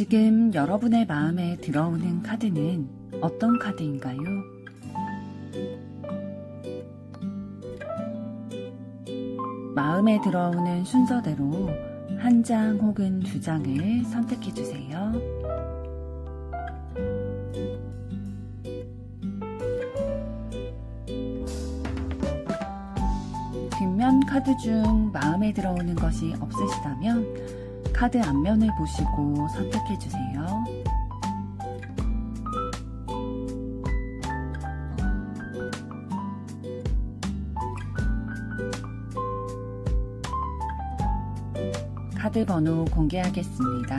지금 여러분의 마음에 들어오는 카드는 어떤 카드인가요? 마음에 들어오는 순서대로 한 장 혹은 두 장을 선택해 주세요. 뒷면 카드 중 마음에 들어오는 것이 없으시다면 카드 앞면을 보시고 선택해 주세요. 카드 번호 공개하겠습니다.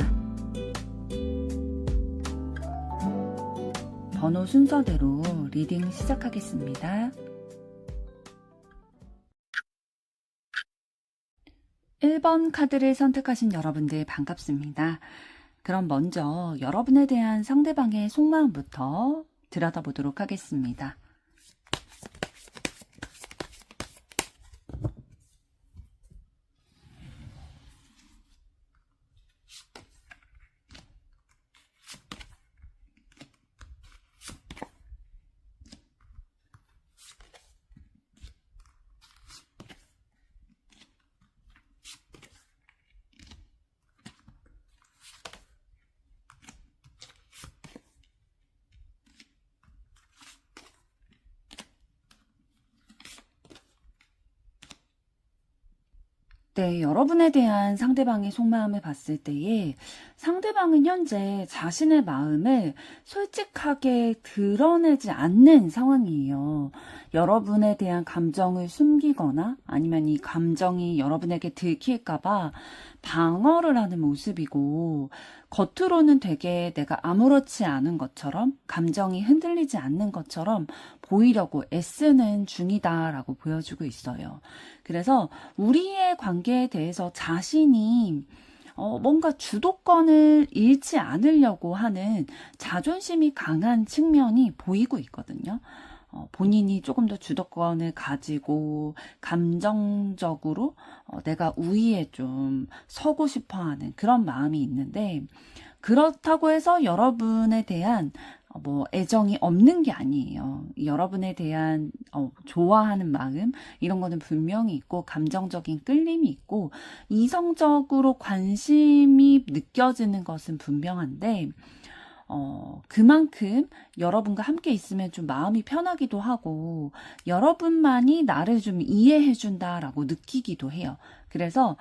번호 순서대로 리딩 시작하겠습니다. 1번 카드를 선택하신 여러분들 반갑습니다. 그럼 먼저 여러분에 대한 상대방의 속마음부터 들여다보도록 하겠습니다. 네, 여러분에 대한 상대방의 속마음을 봤을 때에 상대방은 현재 자신의 마음을 솔직하게 드러내지 않는 상황이에요. 여러분에 대한 감정을 숨기거나 아니면 이 감정이 여러분에게 들킬까봐 방어를 하는 모습이고, 겉으로는 되게 내가 아무렇지 않은 것처럼, 감정이 흔들리지 않는 것처럼 보이려고 애쓰는 중이다라고 보여주고 있어요. 그래서 우리의 관계에 대해서 자신이 뭔가 주도권을 잃지 않으려고 하는 자존심이 강한 측면이 보이고 있거든요. 본인이 조금 더 주도권을 가지고 감정적으로 내가 우위에 좀 서고 싶어 하는 그런 마음이 있는데, 그렇다고 해서 여러분에 대한 애정이 없는 게 아니에요. 여러분에 대한 좋아하는 마음, 이런 거는 분명히 있고, 감정적인 끌림이 있고, 이성적으로 관심이 느껴지는 것은 분명한데, 그만큼 여러분과 함께 있으면 좀 마음이 편하기도 하고, 여러분만이 나를 좀 이해해 준다라고 느끼기도 해요. 그래서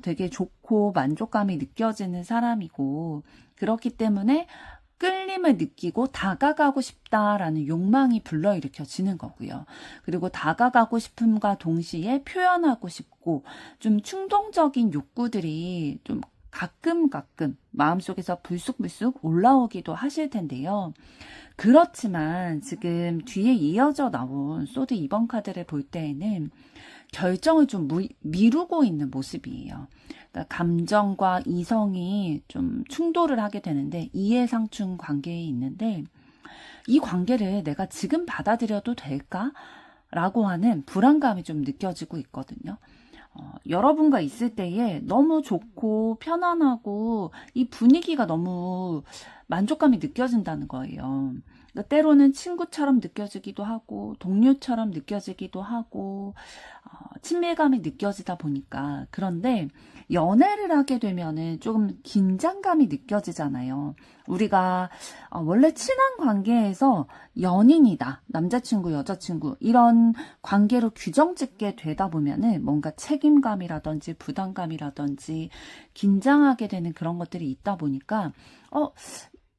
되게 좋고 만족감이 느껴지는 사람이고, 그렇기 때문에 끌림을 느끼고 다가가고 싶다라는 욕망이 불러일으켜지는 거고요. 그리고 다가가고 싶음과 동시에 표현하고 싶고, 좀 충동적인 욕구들이 좀 가끔 마음속에서 불쑥불쑥 올라오기도 하실 텐데요. 그렇지만 지금 뒤에 이어져 나온 소드 2번 카드를 볼 때에는 결정을 좀 미루고 있는 모습이에요. 그러니까 감정과 이성이 좀 충돌을 하게 되는데, 이해상충 관계에 있는데, 이 관계를 내가 지금 받아들여도 될까? 라고 하는 불안감이 좀 느껴지고 있거든요. 여러분과 있을 때에 너무 좋고 편안하고 이 분위기가 너무 만족감이 느껴진다는 거예요. 그러니까 때로는 친구처럼 느껴지기도 하고, 동료처럼 느껴지기도 하고, 친밀감이 느껴지다 보니까. 그런데 연애를 하게 되면은 조금 긴장감이 느껴지잖아요. 우리가 원래 친한 관계에서 연인이다, 남자친구, 여자친구, 이런 관계로 규정짓게 되다 보면은 뭔가 책임감이라든지 부담감이라든지 긴장하게 되는 그런 것들이 있다 보니까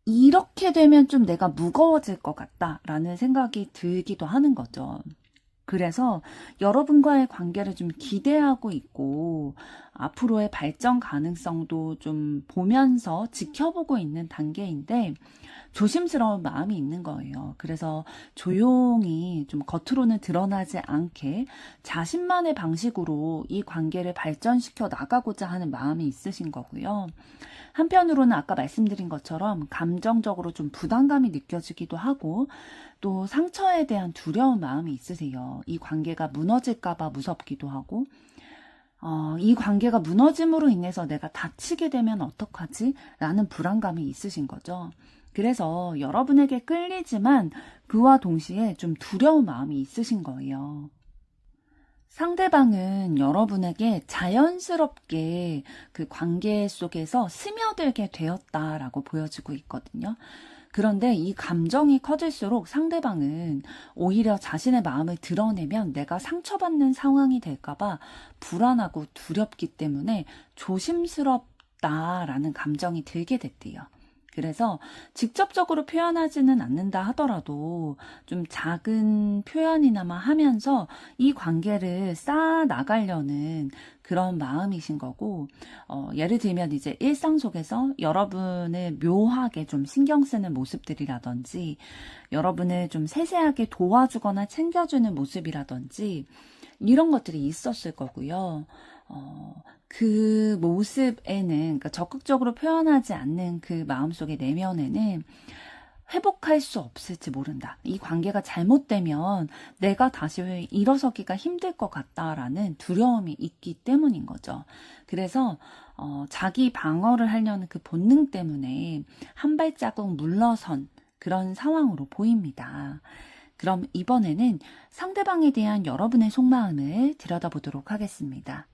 이렇게 되면 좀 내가 무거워질 것 같다라는 생각이 들기도 하는 거죠. 그래서 여러분과의 관계를 좀 기대하고 있고, 앞으로의 발전 가능성도 좀 보면서 지켜보고 있는 단계인데, 조심스러운 마음이 있는 거예요. 그래서 조용히 좀 겉으로는 드러나지 않게 자신만의 방식으로 이 관계를 발전시켜 나가고자 하는 마음이 있으신 거고요. 한편으로는 아까 말씀드린 것처럼 감정적으로 좀 부담감이 느껴지기도 하고, 또 상처에 대한 두려운 마음이 있으세요. 이 관계가 무너질까 봐 무섭기도 하고, 이 관계가 무너짐으로 인해서 내가 다치게 되면 어떡하지? 라는 불안감이 있으신 거죠. 그래서 여러분에게 끌리지만 그와 동시에 좀 두려운 마음이 있으신 거예요. 상대방은 여러분에게 자연스럽게 그 관계 속에서 스며들게 되었다라고 보여지고 있거든요. 그런데 이 감정이 커질수록 상대방은 오히려 자신의 마음을 드러내면 내가 상처받는 상황이 될까봐 불안하고 두렵기 때문에 조심스럽다라는 감정이 들게 됐대요. 그래서 직접적으로 표현하지는 않는다 하더라도 좀 작은 표현이나마 하면서 이 관계를 쌓아 나가려는 그런 마음이신 거고, 예를 들면 이제 일상 속에서 여러분을 묘하게 좀 신경 쓰는 모습들이라든지, 여러분을 좀 세세하게 도와주거나 챙겨주는 모습이라든지, 이런 것들이 있었을 거고요. 그 모습에는, 그러니까 적극적으로 표현하지 않는 그 마음속의 내면에는 회복할 수 없을지 모른다. 이 관계가 잘못되면 내가 다시 일어서기가 힘들 것 같다라는 두려움이 있기 때문인 거죠. 그래서 자기 방어를 하려는 그 본능 때문에 한 발자국 물러선 그런 상황으로 보입니다. 그럼 이번에는 상대방에 대한 여러분의 속마음을 들여다보도록 하겠습니다.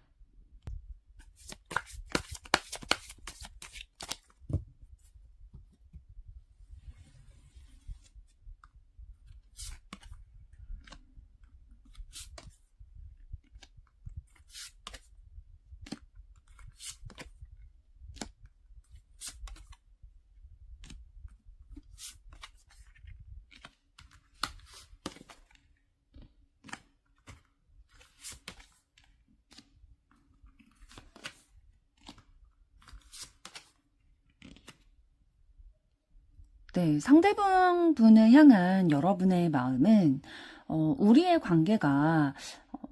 네, 상대방분을 향한 여러분의 마음은 우리의 관계가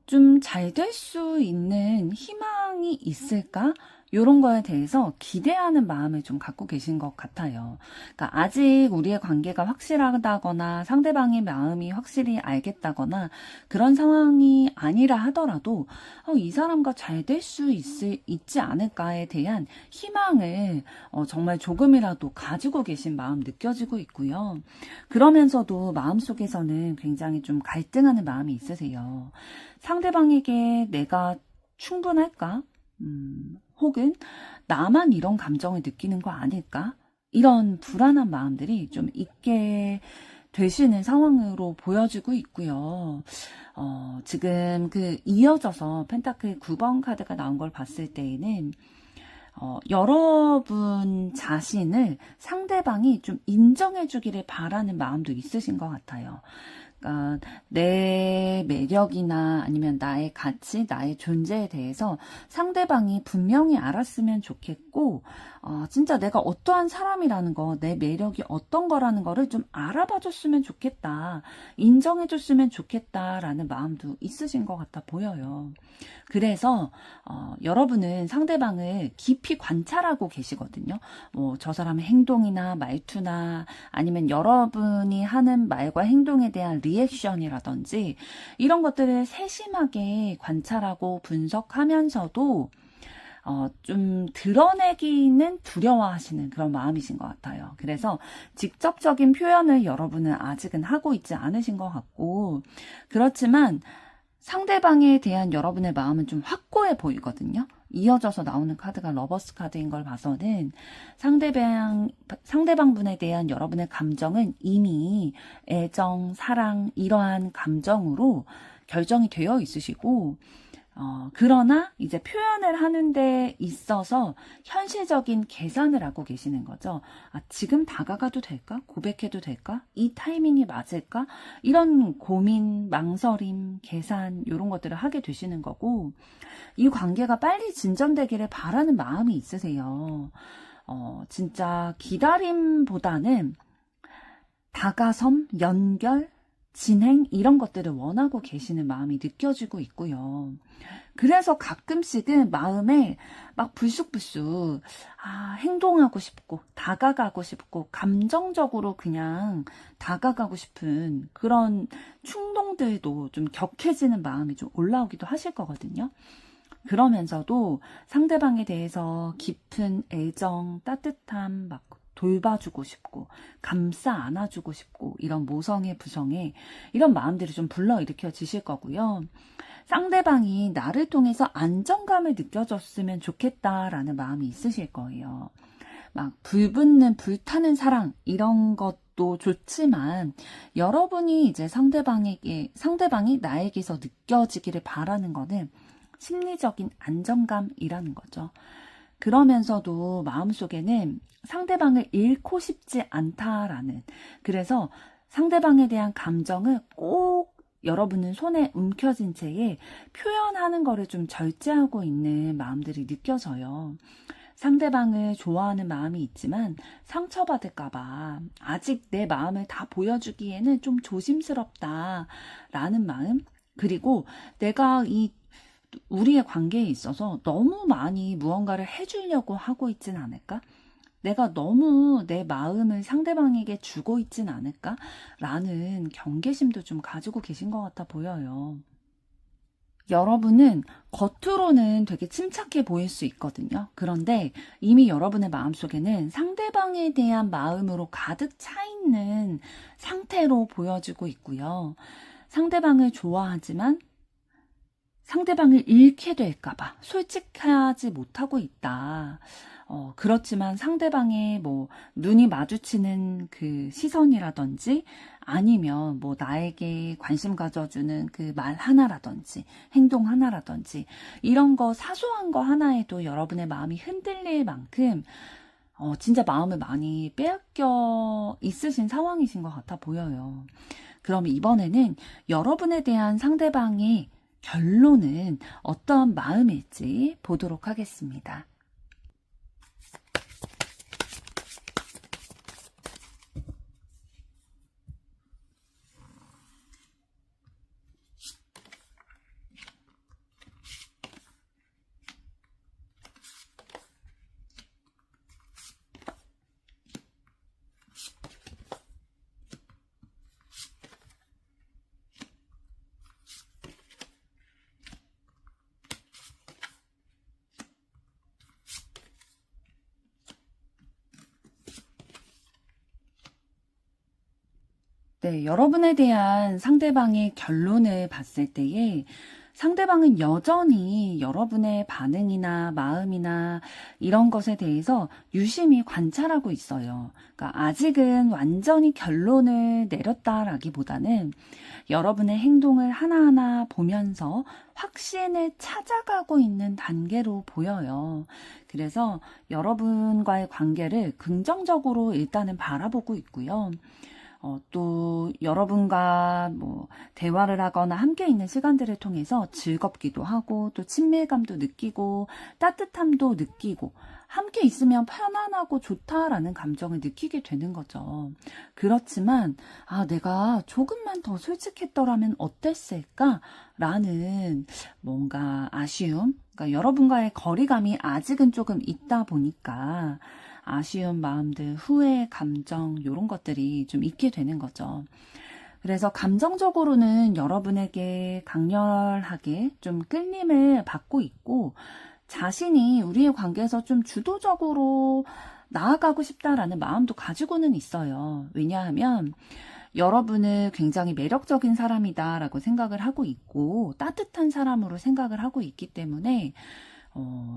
좀 잘 될 수 있는 희망이 있을까? 이런 거에 대해서 기대하는 마음을 좀 갖고 계신 것 같아요. 그러니까 아직 우리의 관계가 확실하다거나 상대방의 마음이 확실히 알겠다거나 그런 상황이 아니라 하더라도 이 사람과 잘 될 수 있지 않을까에 대한 희망을 정말 조금이라도 가지고 계신 마음 느껴지고 있고요. 그러면서도 마음속에서는 굉장히 좀 갈등하는 마음이 있으세요. 상대방에게 내가 충분할까? 혹은 나만 이런 감정을 느끼는 거 아닐까? 이런 불안한 마음들이 좀 있게 되시는 상황으로 보여지고 있고요. 지금 그 이어져서 펜타클 9번 카드가 나온 걸 봤을 때에는 여러분 자신을 상대방이 좀 인정해 주기를 바라는 마음도 있으신 것 같아요. 그러니까 내 매력이나 아니면 나의 가치, 나의 존재에 대해서 상대방이 분명히 알았으면 좋겠고, 진짜 내가 어떠한 사람이라는 거, 내 매력이 어떤 거라는 거를 좀 알아봐 줬으면 좋겠다, 인정해 줬으면 좋겠다라는 마음도 있으신 것 같아 보여요. 그래서 여러분은 상대방을 깊이 관찰하고 계시거든요. 뭐 저 사람의 행동이나 말투나 아니면 여러분이 하는 말과 행동에 대한 리액션이라든지 이런 것들을 세심하게 관찰하고 분석하면서도 좀 드러내기는 두려워하시는 그런 마음이신 것 같아요. 그래서 직접적인 표현을 여러분은 아직은 하고 있지 않으신 것 같고, 그렇지만 상대방에 대한 여러분의 마음은 좀 확고해 보이거든요. 이어져서 나오는 카드가 러버스 카드인 걸 봐서는 상대방분에 대한 여러분의 감정은 이미 애정, 사랑, 이러한 감정으로 결정이 되어 있으시고, 그러나 이제 표현을 하는 데 있어서 현실적인 계산을 하고 계시는 거죠. 지금 다가가도 될까? 고백해도 될까? 이 타이밍이 맞을까? 이런 고민, 망설임, 계산 이런 것들을 하게 되시는 거고, 이 관계가 빨리 진전되기를 바라는 마음이 있으세요. 진짜 기다림보다는 다가섬, 연결, 진행 이런 것들을 원하고 계시는 마음이 느껴지고 있고요. 그래서 가끔씩은 마음에 막 불쑥불쑥 행동하고 싶고 다가가고 싶고 감정적으로 그냥 다가가고 싶은 그런 충동들도 좀 격해지는 마음이 좀 올라오기도 하실 거거든요. 그러면서도 상대방에 대해서 깊은 애정, 따뜻함, 막 돌봐주고 싶고, 감싸 안아주고 싶고, 이런 모성애, 부성애, 이런 마음들이 좀 불러일으켜지실 거고요. 상대방이 나를 통해서 안정감을 느껴줬으면 좋겠다라는 마음이 있으실 거예요. 막 불붙는 불타는 사랑 이런 것도 좋지만 여러분이 이제 상대방이 나에게서 느껴지기를 바라는 거는 심리적인 안정감이라는 거죠. 그러면서도 마음속에는 상대방을 잃고 싶지 않다라는, 그래서 상대방에 대한 감정을 꼭 여러분은 손에 움켜쥔 채에 표현하는 거를 좀 절제하고 있는 마음들이 느껴져요. 상대방을 좋아하는 마음이 있지만 상처받을까봐 아직 내 마음을 다 보여주기에는 좀 조심스럽다라는 마음, 그리고 내가 우리의 관계에 있어서 너무 많이 무언가를 해주려고 하고 있진 않을까? 내가 너무 내 마음을 상대방에게 주고 있진 않을까? 라는 경계심도 좀 가지고 계신 것 같아 보여요. 여러분은 겉으로는 되게 침착해 보일 수 있거든요. 그런데 이미 여러분의 마음속에는 상대방에 대한 마음으로 가득 차 있는 상태로 보여지고 있고요. 상대방을 좋아하지만 상대방을 잃게 될까봐 솔직하지 못하고 있다. 그렇지만 상대방의 뭐 눈이 마주치는 그 시선이라든지 아니면 뭐 나에게 관심 가져주는 그 말 하나라든지 행동 하나라든지 이런 거 사소한 거 하나에도 여러분의 마음이 흔들릴 만큼 진짜 마음을 많이 빼앗겨 있으신 상황이신 것 같아 보여요. 그럼 이번에는 여러분에 대한 상대방의 결론은 어떤 마음일지 보도록 하겠습니다. 네, 여러분에 대한 상대방의 결론을 봤을 때에 상대방은 여전히 여러분의 반응이나 마음이나 이런 것에 대해서 유심히 관찰하고 있어요. 그러니까 아직은 완전히 결론을 내렸다라기보다는 여러분의 행동을 하나하나 보면서 확신을 찾아가고 있는 단계로 보여요. 그래서 여러분과의 관계를 긍정적으로 일단은 바라보고 있고요. 또 여러분과 뭐 대화를 하거나 함께 있는 시간들을 통해서 즐겁기도 하고 또 친밀감도 느끼고 따뜻함도 느끼고 함께 있으면 편안하고 좋다라는 감정을 느끼게 되는 거죠. 그렇지만 내가 조금만 더 솔직했더라면 어땠을까? 라는 뭔가 아쉬움, 그러니까 여러분과의 거리감이 아직은 조금 있다 보니까 아쉬운 마음들, 후회, 감정 이런 것들이 좀 있게 되는 거죠. 그래서 감정적으로는 여러분에게 강렬하게 좀 끌림을 받고 있고 자신이 우리의 관계에서 좀 주도적으로 나아가고 싶다라는 마음도 가지고는 있어요. 왜냐하면 여러분을 굉장히 매력적인 사람이다라고 생각을 하고 있고 따뜻한 사람으로 생각을 하고 있기 때문에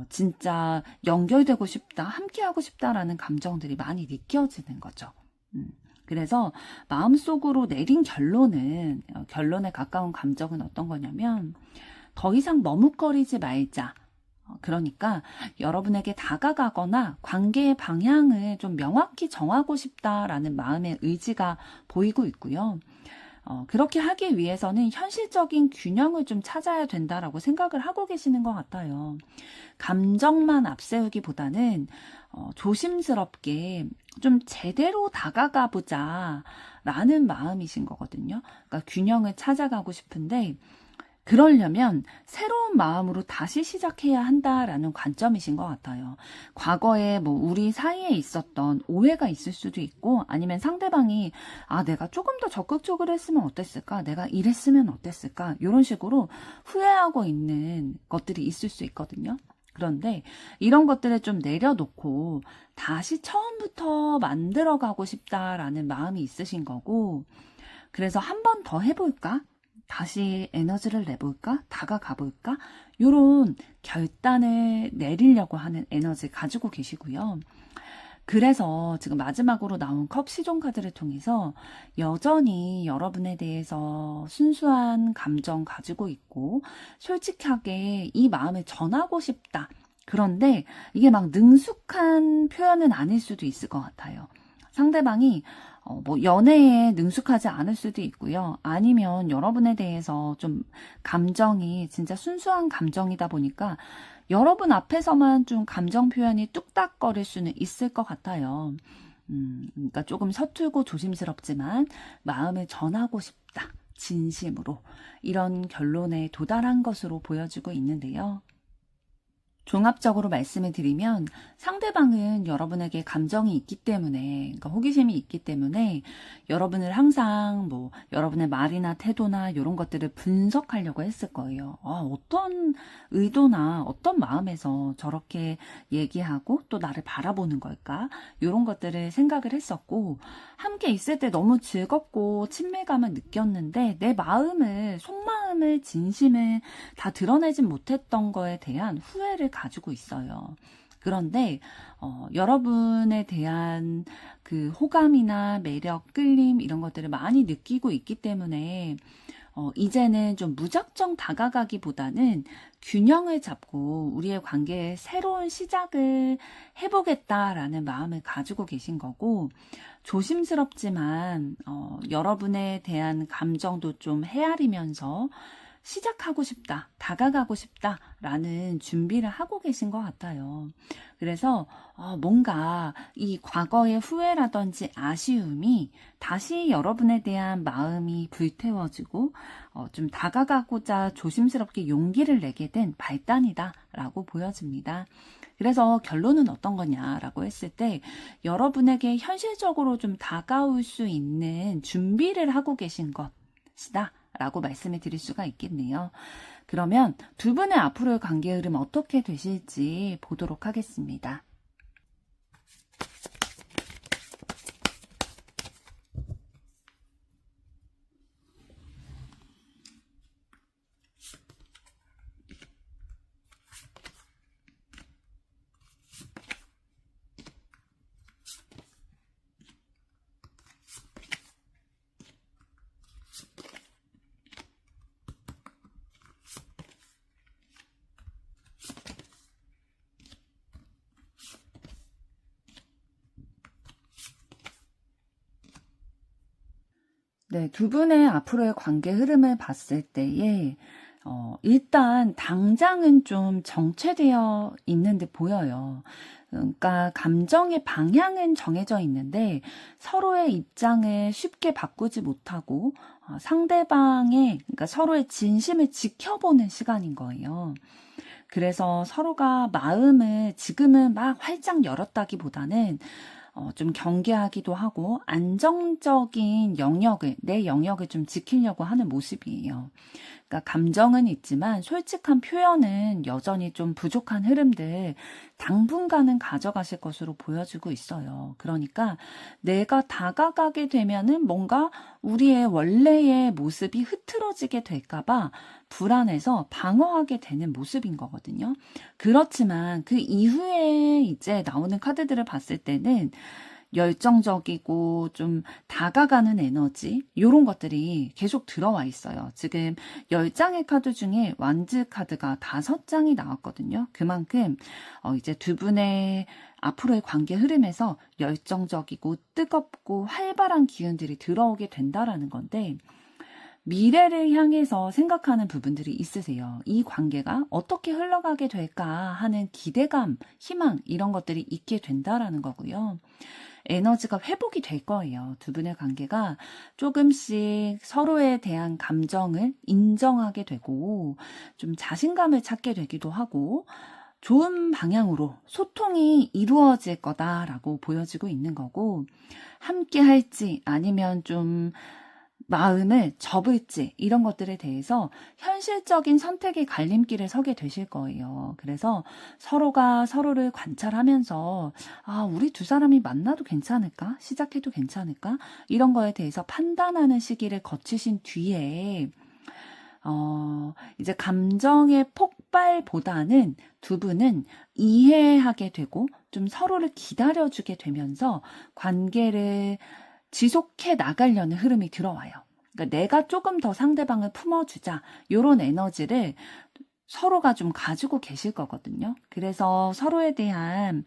진짜 연결되고 싶다, 함께하고 싶다라는 감정들이 많이 느껴지는 거죠. 그래서 마음속으로 내린 결론에 가까운 감정은 어떤 거냐면 더 이상 머뭇거리지 말자. 그러니까 여러분에게 다가가거나 관계의 방향을 좀 명확히 정하고 싶다라는 마음의 의지가 보이고 있고요. 그렇게 하기 위해서는 현실적인 균형을 좀 찾아야 된다라고 생각을 하고 계시는 것 같아요. 감정만 앞세우기보다는 조심스럽게 좀 제대로 다가가 보자 라는 마음이신 거거든요. 그러니까 균형을 찾아가고 싶은데 그러려면 새로운 마음으로 다시 시작해야 한다라는 관점이신 것 같아요. 과거에 뭐 우리 사이에 있었던 오해가 있을 수도 있고, 아니면 상대방이 내가 조금 더 적극적으로 했으면 어땠을까? 내가 이랬으면 어땠을까? 이런 식으로 후회하고 있는 것들이 있을 수 있거든요. 그런데 이런 것들을 좀 내려놓고 다시 처음부터 만들어가고 싶다라는 마음이 있으신 거고, 그래서 한 번 더 해볼까? 다시 에너지를 내볼까? 다가가 볼까? 요런 결단을 내리려고 하는 에너지 가지고 계시고요. 그래서 지금 마지막으로 나온 컵 시종 카드를 통해서 여전히 여러분에 대해서 순수한 감정 가지고 있고 솔직하게 이 마음을 전하고 싶다. 그런데 이게 막 능숙한 표현은 아닐 수도 있을 것 같아요. 상대방이 뭐 연애에 능숙하지 않을 수도 있고요. 아니면 여러분에 대해서 좀 감정이 진짜 순수한 감정이다 보니까 여러분 앞에서만 좀 감정 표현이 뚝딱거릴 수는 있을 것 같아요. 그러니까 조금 서툴고 조심스럽지만 마음을 전하고 싶다. 진심으로. 이런 결론에 도달한 것으로 보여지고 있는데요. 종합적으로 말씀을 드리면 상대방은 여러분에게 감정이 있기 때문에, 그러니까 호기심이 있기 때문에 여러분을 항상 뭐 여러분의 말이나 태도나 이런 것들을 분석하려고 했을 거예요. 어떤 의도나 어떤 마음에서 저렇게 얘기하고 또 나를 바라보는 걸까? 이런 것들을 생각을 했었고, 함께 있을 때 너무 즐겁고 친밀감을 느꼈는데 내 마음을, 속마음을, 진심을 다 드러내진 못했던 거에 대한 후회를 가지고 있어요. 그런데 여러분에 대한 그 호감이나 매력, 끌림 이런 것들을 많이 느끼고 있기 때문에 이제는 좀 무작정 다가가기보다는 균형을 잡고 우리의 관계에 새로운 시작을 해보겠다라는 마음을 가지고 계신 거고, 조심스럽지만 여러분에 대한 감정도 좀 헤아리면서 시작하고 싶다, 다가가고 싶다라는 준비를 하고 계신 것 같아요. 그래서 뭔가 이 과거의 후회라든지 아쉬움이 다시 여러분에 대한 마음이 불태워지고 좀 다가가고자 조심스럽게 용기를 내게 된 발단이다라고 보여집니다. 그래서 결론은 어떤 거냐라고 했을 때 여러분에게 현실적으로 좀 다가올 수 있는 준비를 하고 계신 것이다 라고 말씀을 드릴 수가 있겠네요. 그러면 두 분의 앞으로의 관계 흐름 어떻게 되실지 보도록 하겠습니다. 네, 두 분의 앞으로의 관계 흐름을 봤을 때에 일단 당장은 좀 정체되어 있는 듯 보여요. 그러니까 감정의 방향은 정해져 있는데 서로의 입장을 쉽게 바꾸지 못하고 상대방의, 그러니까 서로의 진심을 지켜보는 시간인 거예요. 그래서 서로가 마음을 지금은 막 활짝 열었다기보다는 좀 경계하기도 하고 안정적인 영역을, 내 영역을 좀 지키려고 하는 모습이에요. 그러니까 감정은 있지만 솔직한 표현은 여전히 좀 부족한 흐름들 당분간은 가져가실 것으로 보여지고 있어요. 그러니까 내가 다가가게 되면은 뭔가 우리의 원래의 모습이 흐트러지게 될까봐 불안해서 방어하게 되는 모습인 거거든요. 그렇지만 그 이후에 이제 나오는 카드들을 봤을 때는 열정적이고 좀 다가가는 에너지 이런 것들이 계속 들어와 있어요. 지금 10장의 카드 중에 완즈 카드가 5장이 나왔거든요. 그만큼 이제 두 분의 앞으로의 관계 흐름에서 열정적이고 뜨겁고 활발한 기운들이 들어오게 된다라는 건데, 미래를 향해서 생각하는 부분들이 있으세요. 이 관계가 어떻게 흘러가게 될까 하는 기대감, 희망 이런 것들이 있게 된다라는 거고요. 에너지가 회복이 될 거예요. 두 분의 관계가 조금씩 서로에 대한 감정을 인정하게 되고 좀 자신감을 찾게 되기도 하고 좋은 방향으로 소통이 이루어질 거다라고 보여지고 있는 거고, 함께 할지 아니면 좀 마음을 접을지 이런 것들에 대해서 현실적인 선택의 갈림길에 서게 되실 거예요. 그래서 서로가 서로를 관찰하면서 우리 두 사람이 만나도 괜찮을까? 시작해도 괜찮을까? 이런 거에 대해서 판단하는 시기를 거치신 뒤에 이제 감정의 폭발보다는 두 분은 이해하게 되고 좀 서로를 기다려주게 되면서 관계를 지속해 나가려는 흐름이 들어와요. 그러니까 내가 조금 더 상대방을 품어주자, 이런 에너지를 서로가 좀 가지고 계실 거거든요. 그래서 서로에 대한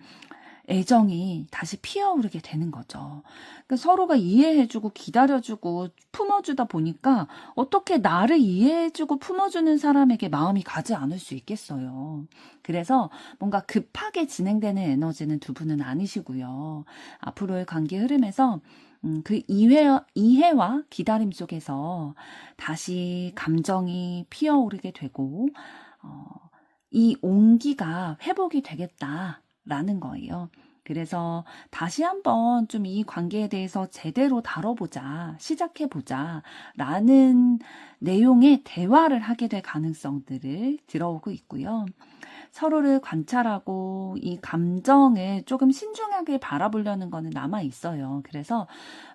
애정이 다시 피어오르게 되는 거죠. 그러니까 서로가 이해해주고 기다려주고 품어주다 보니까 어떻게 나를 이해해주고 품어주는 사람에게 마음이 가지 않을 수 있겠어요. 그래서 뭔가 급하게 진행되는 에너지는 두 분은 아니시고요. 앞으로의 관계 흐름에서 그 이해와 기다림 속에서 다시 감정이 피어오르게 되고 이 온기가 회복이 되겠다라는 거예요. 그래서 다시 한번 좀 이 관계에 대해서 제대로 다뤄보자, 시작해보자 라는 내용의 대화를 하게 될 가능성들을 들어오고 있고요. 서로를 관찰하고 이 감정을 조금 신중하게 바라보려는 거는 남아 있어요. 그래서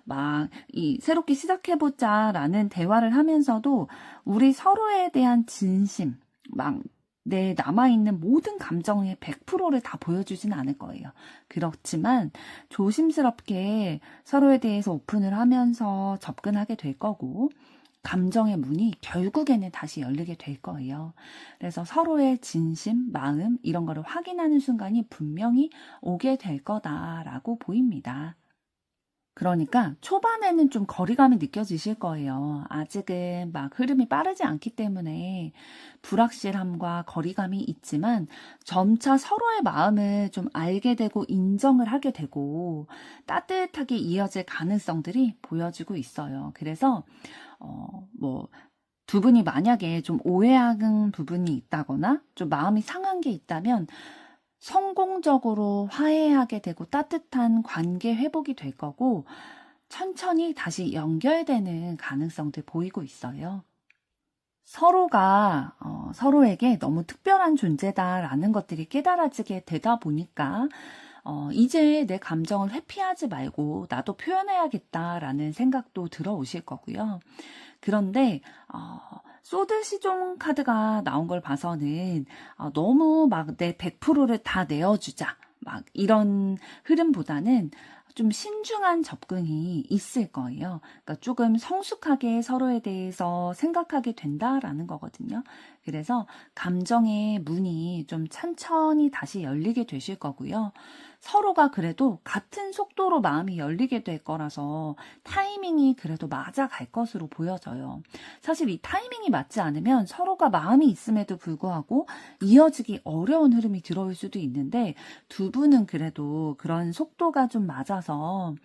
막 이 새롭게 시작해보자 라는 대화를 하면서도 우리 서로에 대한 진심, 막 내 남아있는 모든 감정의 100%를 다 보여주지는 않을 거예요. 그렇지만 조심스럽게 서로에 대해서 오픈을 하면서 접근하게 될 거고, 감정의 문이 결국에는 다시 열리게 될 거예요. 그래서 서로의 진심, 마음 이런 거를 확인하는 순간이 분명히 오게 될 거다라고 보입니다. 그러니까 초반에는 좀 거리감이 느껴지실 거예요. 아직은 막 흐름이 빠르지 않기 때문에 불확실함과 거리감이 있지만 점차 서로의 마음을 좀 알게 되고 인정을 하게 되고 따뜻하게 이어질 가능성들이 보여지고 있어요. 그래서 두 분이 만약에 좀 오해하는 부분이 있다거나 좀 마음이 상한 게 있다면 성공적으로 화해하게 되고 따뜻한 관계 회복이 될 거고 천천히 다시 연결되는 가능성들 보이고 있어요. 서로가 서로에게 너무 특별한 존재다라는 것들이 깨달아지게 되다 보니까 이제 내 감정을 회피하지 말고 나도 표현해야겠다라는 생각도 들어오실 거고요. 그런데 소드 시종 카드가 나온 걸 봐서는 너무 막 내 100%를 다 내어주자 막 이런 흐름보다는 좀 신중한 접근이 있을 거예요. 그러니까 조금 성숙하게 서로에 대해서 생각하게 된다라는 거거든요. 그래서 감정의 문이 좀 천천히 다시 열리게 되실 거고요. 서로가 그래도 같은 속도로 마음이 열리게 될 거라서 타이밍이 그래도 맞아갈 것으로 보여져요. 사실 이 타이밍이 맞지 않으면 서로가 마음이 있음에도 불구하고 이어지기 어려운 흐름이 들어올 수도 있는데 두 분은 그래도 그런 속도가 좀 맞아서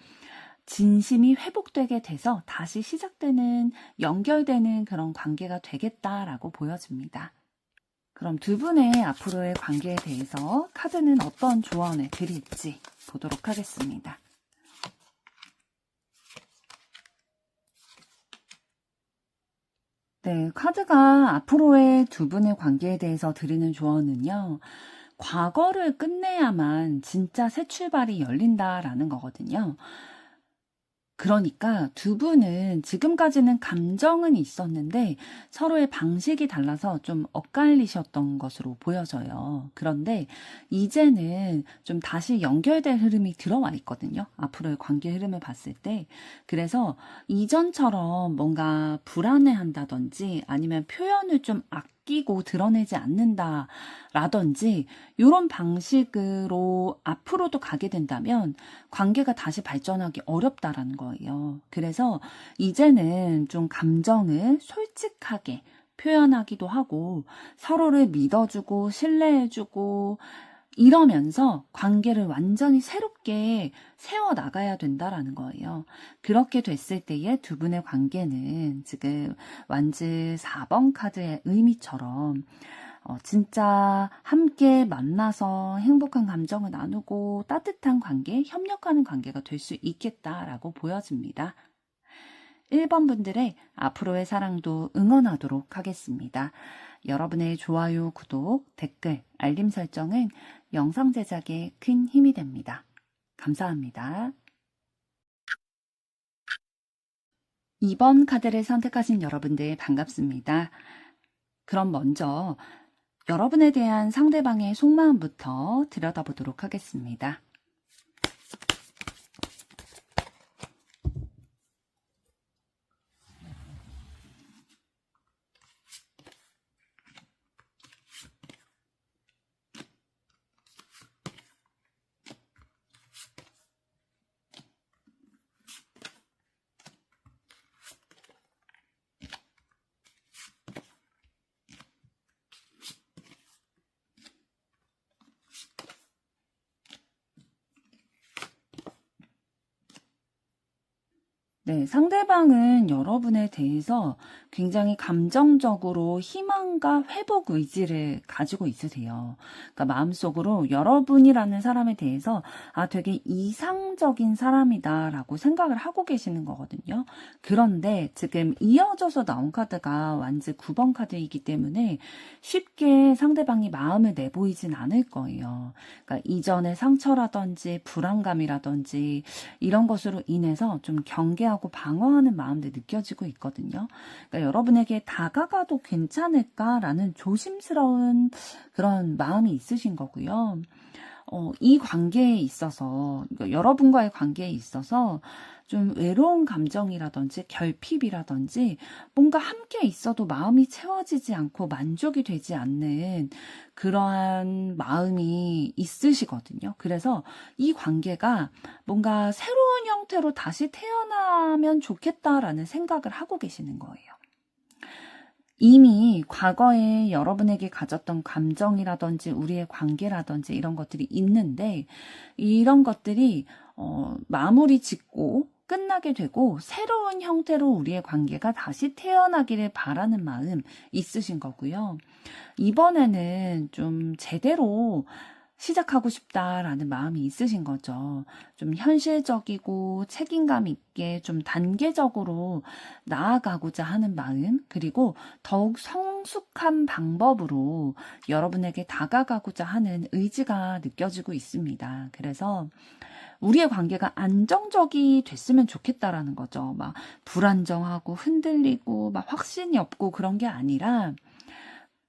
진심이 회복되게 돼서 다시 시작되는, 연결되는 그런 관계가 되겠다라고 보여집니다. 그럼 두 분의 앞으로의 관계에 대해서 카드는 어떤 조언을 드릴지 보도록 하겠습니다. 네, 카드가 앞으로의 두 분의 관계에 대해서 드리는 조언은요. 과거를 끝내야만 진짜 새 출발이 열린다라는 거거든요. 그러니까 두 분은 지금까지는 감정은 있었는데 서로의 방식이 달라서 좀 엇갈리셨던 것으로 보여져요. 그런데 이제는 좀 다시 연결될 흐름이 들어와 있거든요. 앞으로의 관계 흐름을 봤을 때. 그래서 이전처럼 뭔가 불안해한다든지 아니면 표현을 좀 아끼고 드러내지 않는다라든지 이런 방식으로 앞으로도 가게 된다면 관계가 다시 발전하기 어렵다라는 거예요. 그래서 이제는 좀 감정을 솔직하게 표현하기도 하고 서로를 믿어주고 신뢰해주고 이러면서 관계를 완전히 새롭게 세워나가야 된다라는 거예요. 그렇게 됐을 때에 두 분의 관계는 지금 완즈 4번 카드의 의미처럼 진짜 함께 만나서 행복한 감정을 나누고 따뜻한 관계, 협력하는 관계가 될 수 있겠다라고 보여집니다. 1번 분들의 앞으로의 사랑도 응원하도록 하겠습니다. 여러분의 좋아요, 구독, 댓글, 알림 설정은 영상 제작에 큰 힘이 됩니다. 감사합니다. 2번 카드를 선택하신 여러분들 반갑습니다. 그럼 먼저 여러분에 대한 상대방의 속마음부터 들여다보도록 하겠습니다. 네, 상대방은 여러분에 대해서 굉장히 감정적으로 희망과 회복 의지를 가지고 있으세요. 그러니까 마음속으로 여러분이라는 사람에 대해서 되게 이상적인 사람이다라고 생각을 하고 계시는 거거든요. 그런데 지금 이어져서 나온 카드가 완즈 9번 카드이기 때문에 쉽게 상대방이 마음을 내보이진 않을 거예요. 그러니까 이전의 상처라든지 불안감이라든지 이런 것으로 인해서 좀 경계하고 방어하는 마음도 느껴지고 있거든요. 그러니까 여러분에게 다가가도 괜찮을까라는 조심스러운 그런 마음이 있으신 거고요. 이 관계에 있어서, 그러니까 여러분과의 관계에 있어서 좀 외로운 감정이라든지 결핍이라든지 뭔가 함께 있어도 마음이 채워지지 않고 만족이 되지 않는 그러한 마음이 있으시거든요. 그래서 이 관계가 뭔가 새로운 형태로 다시 태어나면 좋겠다라는 생각을 하고 계시는 거예요. 이미 과거에 여러분에게 가졌던 감정이라든지 우리의 관계라든지 이런 것들이 있는데 이런 것들이 마무리 짓고 끝나게 되고 새로운 형태로 우리의 관계가 다시 태어나기를 바라는 마음 있으신 거고요. 이번에는 좀 제대로 시작하고 싶다라는 마음이 있으신 거죠. 좀 현실적이고 책임감 있게 좀 단계적으로 나아가고자 하는 마음, 그리고 더욱 성숙한 방법으로 여러분에게 다가가고자 하는 의지가 느껴지고 있습니다. 그래서 우리의 관계가 안정적이 됐으면 좋겠다라는 거죠. 막 불안정하고 흔들리고 막 확신이 없고 그런 게 아니라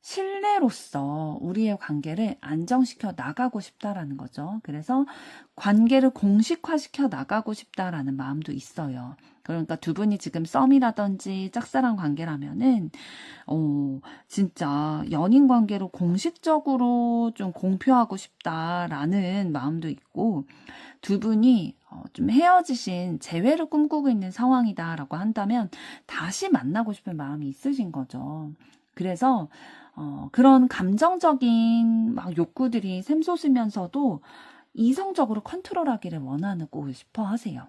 신뢰로서 우리의 관계를 안정시켜 나가고 싶다라는 거죠. 그래서 관계를 공식화시켜 나가고 싶다라는 마음도 있어요. 그러니까 두 분이 지금 썸이라든지 짝사랑 관계라면은 진짜 연인 관계로 공식적으로 좀 공표하고 싶다라는 마음도 있고 두 분이 좀 헤어지신 재회를 꿈꾸고 있는 상황이다라고 한다면 다시 만나고 싶은 마음이 있으신 거죠. 그래서 그런 감정적인 막 욕구들이 샘솟으면서도 이성적으로 컨트롤하기를 원하고 싶어 하세요.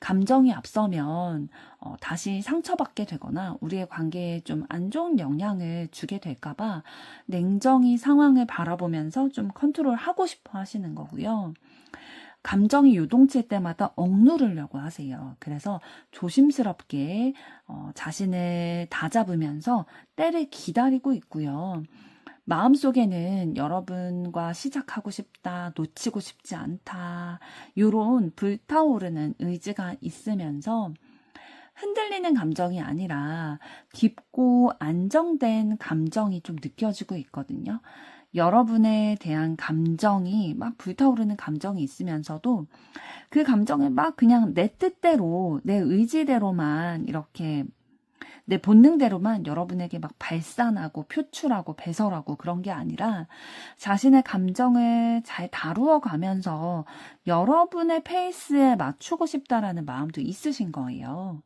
감정이 앞서면 다시 상처받게 되거나 우리의 관계에 좀 안 좋은 영향을 주게 될까봐 냉정히 상황을 바라보면서 좀 컨트롤하고 싶어 하시는 거고요. 감정이 요동칠 때마다 억누르려고 하세요. 그래서 조심스럽게 자신을 다잡으면서 때를 기다리고 있고요. 마음속에는 여러분과 시작하고 싶다, 놓치고 싶지 않다, 요런 불타오르는 의지가 있으면서 흔들리는 감정이 아니라 깊고 안정된 감정이 좀 느껴지고 있거든요. 여러분에 대한 감정이 막 불타오르는 감정이 있으면서도 그 감정을 막 그냥 내 뜻대로, 내 의지대로만 이렇게 내 본능대로만 여러분에게 막 발산하고 표출하고 배설하고 그런 게 아니라 자신의 감정을 잘 다루어 가면서 여러분의 페이스에 맞추고 싶다라는 마음도 있으신 거예요.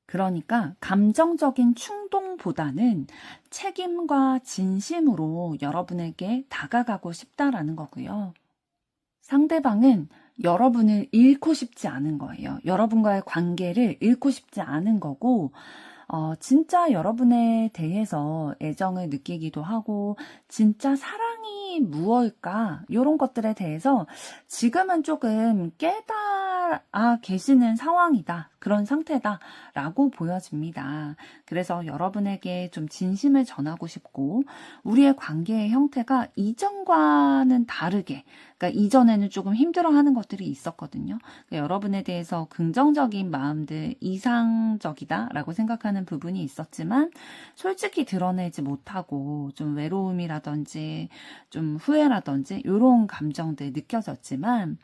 그러니까 감정적인 충동보다는 책임과 진심으로 여러분에게 다가가고 싶다라는 거고요. 상대방은 여러분을 잃고 싶지 않은 거예요. 여러분과의 관계를 잃고 싶지 않은 거고, 진짜 여러분에 대해서 애정을 느끼기도 하고, 진짜 사랑이 무엇일까? 이런 것들에 대해서 지금은 조금 깨달아 계시는 상황이다. 그런 상태다. 라고 보여집니다. 그래서 여러분에게 좀 진심을 전하고 싶고, 우리의 관계의 형태가 이전과는 다르게, 그러니까 이전에는 조금 힘들어하는 것들이 있었거든요. 그러니까 여러분에 대해서 긍정적인 마음들, 이상적이다라고 생각하는 부분이 있었지만 솔직히 드러내지 못하고 좀 외로움이라든지 좀 후회라든지 이런 감정들 느껴졌지만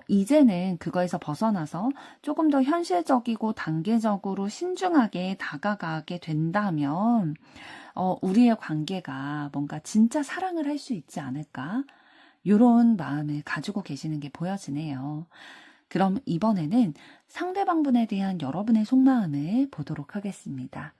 이제는 그거에서 벗어나서 조금 더 현실적이고 단계적으로 신중하게 다가가게 된다면 우리의 관계가 뭔가 진짜 사랑을 할 수 있지 않을까? 이런 마음을 가지고 계시는 게 보여지네요. 그럼 이번에는 상대방분에 대한 여러분의 속마음을 보도록 하겠습니다.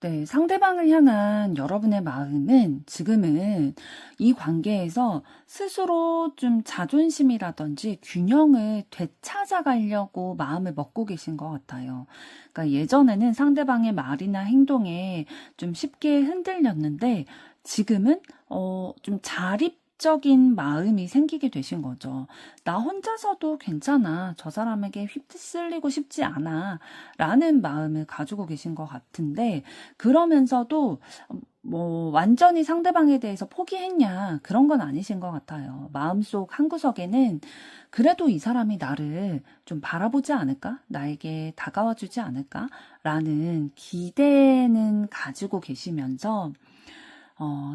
네, 상대방을 향한 여러분의 마음은 지금은 이 관계에서 스스로 좀 자존심이라든지 균형을 되찾아가려고 마음을 먹고 계신 것 같아요. 그러니까 예전에는 상대방의 말이나 행동에 좀 쉽게 흔들렸는데 지금은 좀 자립적인 마음이 생기게 되신 거죠. 나 혼자서도 괜찮아. 저 사람에게 휩쓸리고 싶지 않아. 라는 마음을 가지고 계신 것 같은데, 그러면서도 뭐 완전히 상대방에 대해서 포기했냐 그런 건 아니신 것 같아요. 마음속 한구석에는 그래도 이 사람이 나를 좀 바라보지 않을까? 나에게 다가와 주지 않을까? 라는 기대는 가지고 계시면서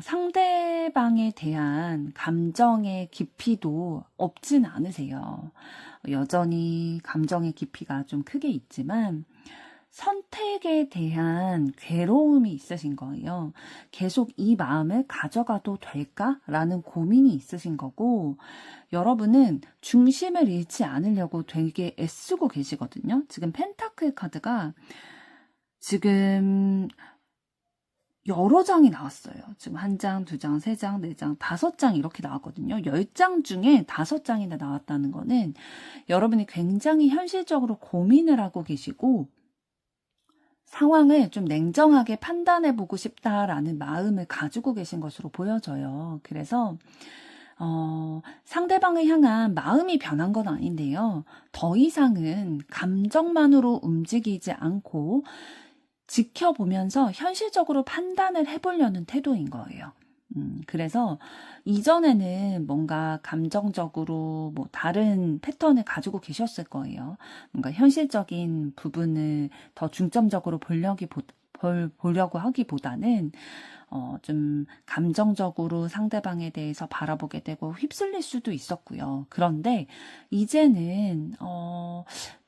상대방에 대한 감정의 깊이도 없진 않으세요. 여전히 감정의 깊이가 좀 크게 있지만 선택에 대한 괴로움이 있으신 거예요. 계속 이 마음을 가져가도 될까라는 고민이 있으신 거고, 여러분은 중심을 잃지 않으려고 되게 애쓰고 계시거든요. 지금 펜타클 카드가 지금 여러 장이 나왔어요. 지금 한 장, 두 장, 세 장, 네 장, 다섯 장 이렇게 나왔거든요. 10장 중에 5장이나 나왔다는 거는 여러분이 굉장히 현실적으로 고민을 하고 계시고 상황을 좀 냉정하게 판단해 보고 싶다라는 마음을 가지고 계신 것으로 보여져요. 그래서 상대방을 향한 마음이 변한 건 아닌데요. 더 이상은 감정만으로 움직이지 않고 지켜보면서 현실적으로 판단을 해보려는 태도인 거예요. 그래서 이전에는 뭔가 감정적으로 뭐 다른 패턴을 가지고 계셨을 거예요. 뭔가 현실적인 부분을 더 중점적으로 보려고 하기보다는 좀 감정적으로 상대방에 대해서 바라보게 되고 휩쓸릴 수도 있었고요. 그런데 이제는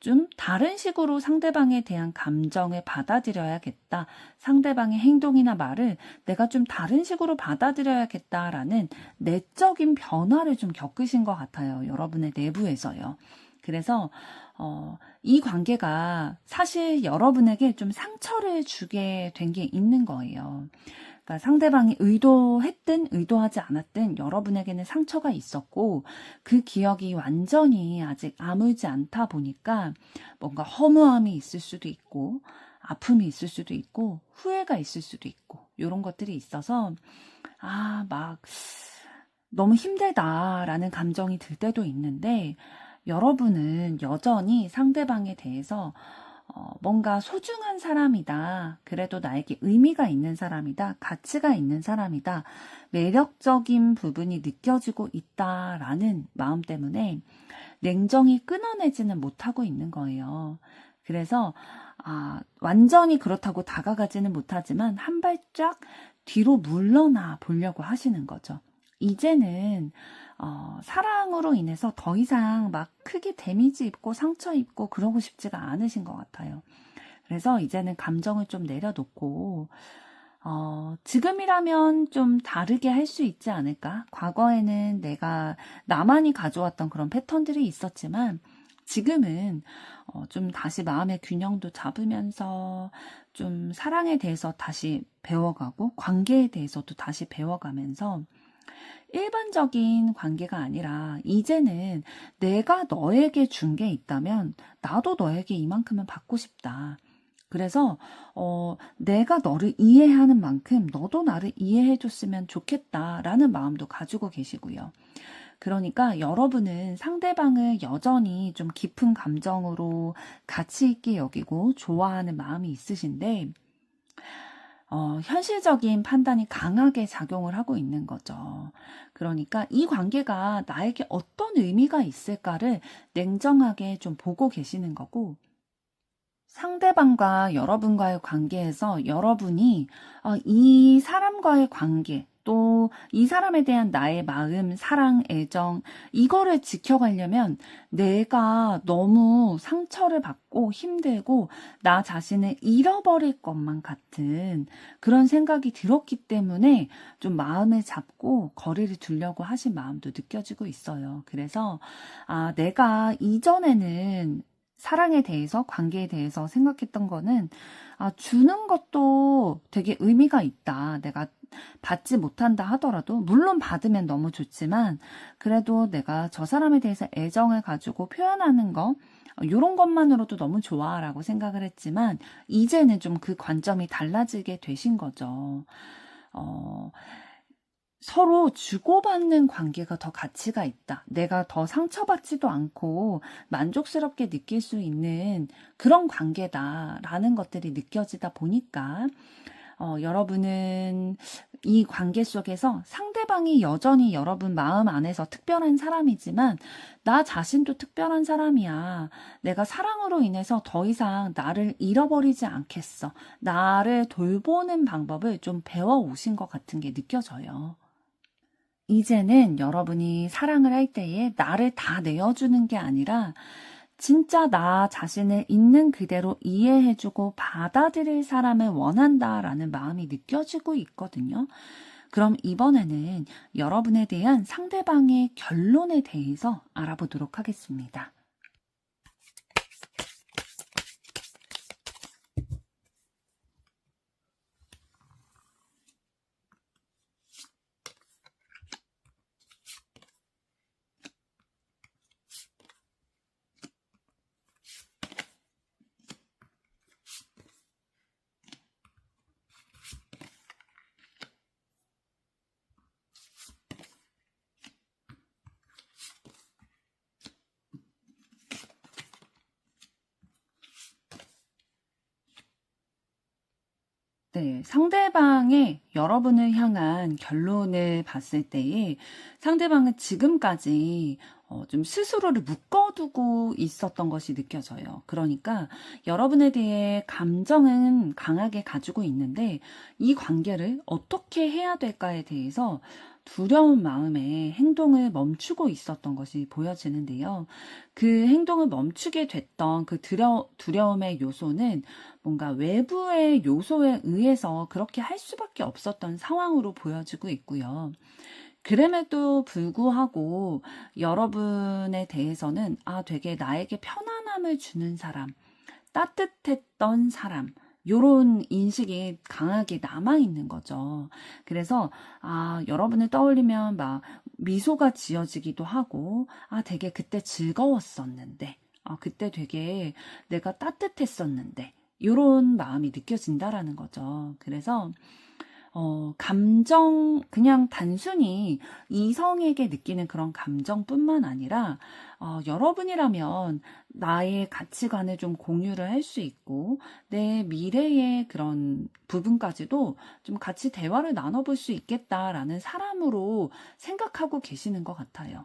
좀 다른 식으로 상대방에 대한 감정을 받아들여야겠다. 상대방의 행동이나 말을 내가 좀 다른 식으로 받아들여야겠다라는 내적인 변화를 좀 겪으신 것 같아요. 여러분의 내부에서요. 그래서 이 관계가 사실 여러분에게 좀 상처를 주게 된 게 있는 거예요. 그러니까 상대방이 의도했든 의도하지 않았든 여러분에게는 상처가 있었고 그 기억이 완전히 아직 아물지 않다 보니까 뭔가 허무함이 있을 수도 있고 아픔이 있을 수도 있고 후회가 있을 수도 있고 이런 것들이 있어서 막 너무 힘들다라는 감정이 들 때도 있는데 여러분은 여전히 상대방에 대해서 뭔가 소중한 사람이다. 그래도 나에게 의미가 있는 사람이다. 가치가 있는 사람이다. 매력적인 부분이 느껴지고 있다라는 마음 때문에 냉정히 끊어내지는 못하고 있는 거예요. 그래서 완전히 그렇다고 다가가지는 못하지만 한 발짝 뒤로 물러나 보려고 하시는 거죠. 이제는 사랑으로 인해서 더 이상 막 크게 데미지 입고 상처 입고 그러고 싶지가 않으신 것 같아요. 그래서 이제는 감정을 좀 내려놓고 지금이라면 좀 다르게 할 수 있지 않을까? 과거에는 내가 나만이 가져왔던 그런 패턴들이 있었지만 지금은 좀 다시 마음의 균형도 잡으면서 좀 사랑에 대해서 다시 배워가고 관계에 대해서도 다시 배워가면서 일반적인 관계가 아니라 이제는 내가 너에게 준 게 있다면 나도 너에게 이만큼은 받고 싶다. 그래서 내가 너를 이해하는 만큼 너도 나를 이해해 줬으면 좋겠다라는 마음도 가지고 계시고요. 그러니까 여러분은 상대방을 여전히 좀 깊은 감정으로 가치 있게 여기고 좋아하는 마음이 있으신데 현실적인 판단이 강하게 작용을 하고 있는 거죠. 그러니까 이 관계가 나에게 어떤 의미가 있을까를 냉정하게 좀 보고 계시는 거고, 상대방과 여러분과의 관계에서 여러분이 이 사람과의 관계, 또 이 사람에 대한 나의 마음, 사랑, 애정, 이거를 지켜가려면 내가 너무 상처를 받고 힘들고 나 자신을 잃어버릴 것만 같은 그런 생각이 들었기 때문에 좀 마음을 잡고 거리를 두려고 하신 마음도 느껴지고 있어요. 그래서 내가 이전에는 사랑에 대해서, 관계에 대해서 생각했던 거는, 주는 것도 되게 의미가 있다. 내가 받지 못한다 하더라도, 물론 받으면 너무 좋지만, 그래도 내가 저 사람에 대해서 애정을 가지고 표현하는 거, 이런 것만으로도 너무 좋아라고 생각을 했지만, 이제는 좀 그 관점이 달라지게 되신 거죠. 서로 주고받는 관계가 더 가치가 있다. 내가 더 상처받지도 않고 만족스럽게 느낄 수 있는 그런 관계다라는 것들이 느껴지다 보니까 여러분은 이 관계 속에서 상대방이 여전히 여러분 마음 안에서 특별한 사람이지만 나 자신도 특별한 사람이야. 내가 사랑으로 인해서 더 이상 나를 잃어버리지 않겠어. 나를 돌보는 방법을 좀 배워오신 것 같은 게 느껴져요. 이제는 여러분이 사랑을 할 때에 나를 다 내어주는 게 아니라 진짜 나 자신을 있는 그대로 이해해주고 받아들일 사람을 원한다라는 마음이 느껴지고 있거든요. 그럼 이번에는 여러분에 대한 상대방의 결론에 대해서 알아보도록 하겠습니다. 네, 상대방의 여러분을 향한 결론을 봤을 때에 상대방은 지금까지 좀 스스로를 묶어두고 있었던 것이 느껴져요. 그러니까 여러분에 대해 감정은 강하게 가지고 있는데 이 관계를 어떻게 해야 될까에 대해서 두려운 마음에 행동을 멈추고 있었던 것이 보여지는데요. 그 행동을 멈추게 됐던 그 두려움의 요소는 뭔가 외부의 요소에 의해서 그렇게 할 수밖에 없었던 상황으로 보여지고 있고요. 그럼에도 불구하고 여러분에 대해서는 되게 나에게 편안함을 주는 사람, 따뜻했던 사람, 요런 인식이 강하게 남아있는 거죠. 그래서, 여러분을 떠올리면 막 미소가 지어지기도 하고, 되게 그때 즐거웠었는데, 그때 되게 내가 따뜻했었는데, 요런 마음이 느껴진다라는 거죠. 그래서, 그냥 단순히 이성에게 느끼는 그런 감정뿐만 아니라, 여러분이라면 나의 가치관을 좀 공유를 할 수 있고, 내 미래의 그런 부분까지도 좀 같이 대화를 나눠볼 수 있겠다라는 사람으로 생각하고 계시는 것 같아요.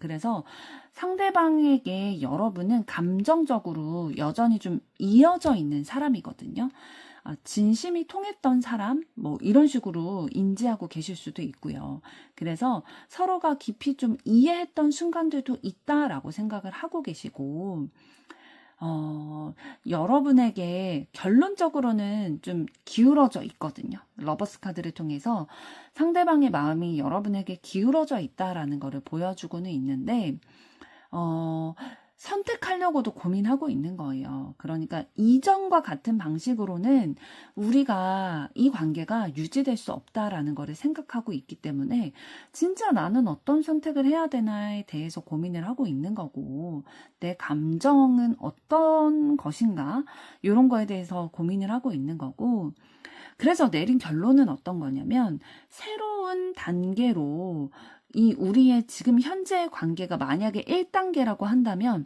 그래서 상대방에게 여러분은 감정적으로 여전히 좀 이어져 있는 사람이거든요. 진심이 통했던 사람, 뭐 이런 식으로 인지하고 계실 수도 있고요. 그래서 서로가 깊이 좀 이해했던 순간들도 있다라고 생각을 하고 계시고, 여러분에게 결론적으로는 좀 기울어져 있거든요. 러버스 카드를 통해서 상대방의 마음이 여러분에게 기울어져 있다라는 것을 보여주고는 있는데, 선택하려고도 고민하고 있는 거예요. 그러니까 이전과 같은 방식으로는 우리가 이 관계가 유지될 수 없다라는 거를 생각하고 있기 때문에 진짜 나는 어떤 선택을 해야 되나에 대해서 고민을 하고 있는 거고, 내 감정은 어떤 것인가 이런 거에 대해서 고민을 하고 있는 거고, 그래서 내린 결론은 어떤 거냐면 새로운 단계로 이 우리의 지금 현재의 관계가 만약에 1단계라고 한다면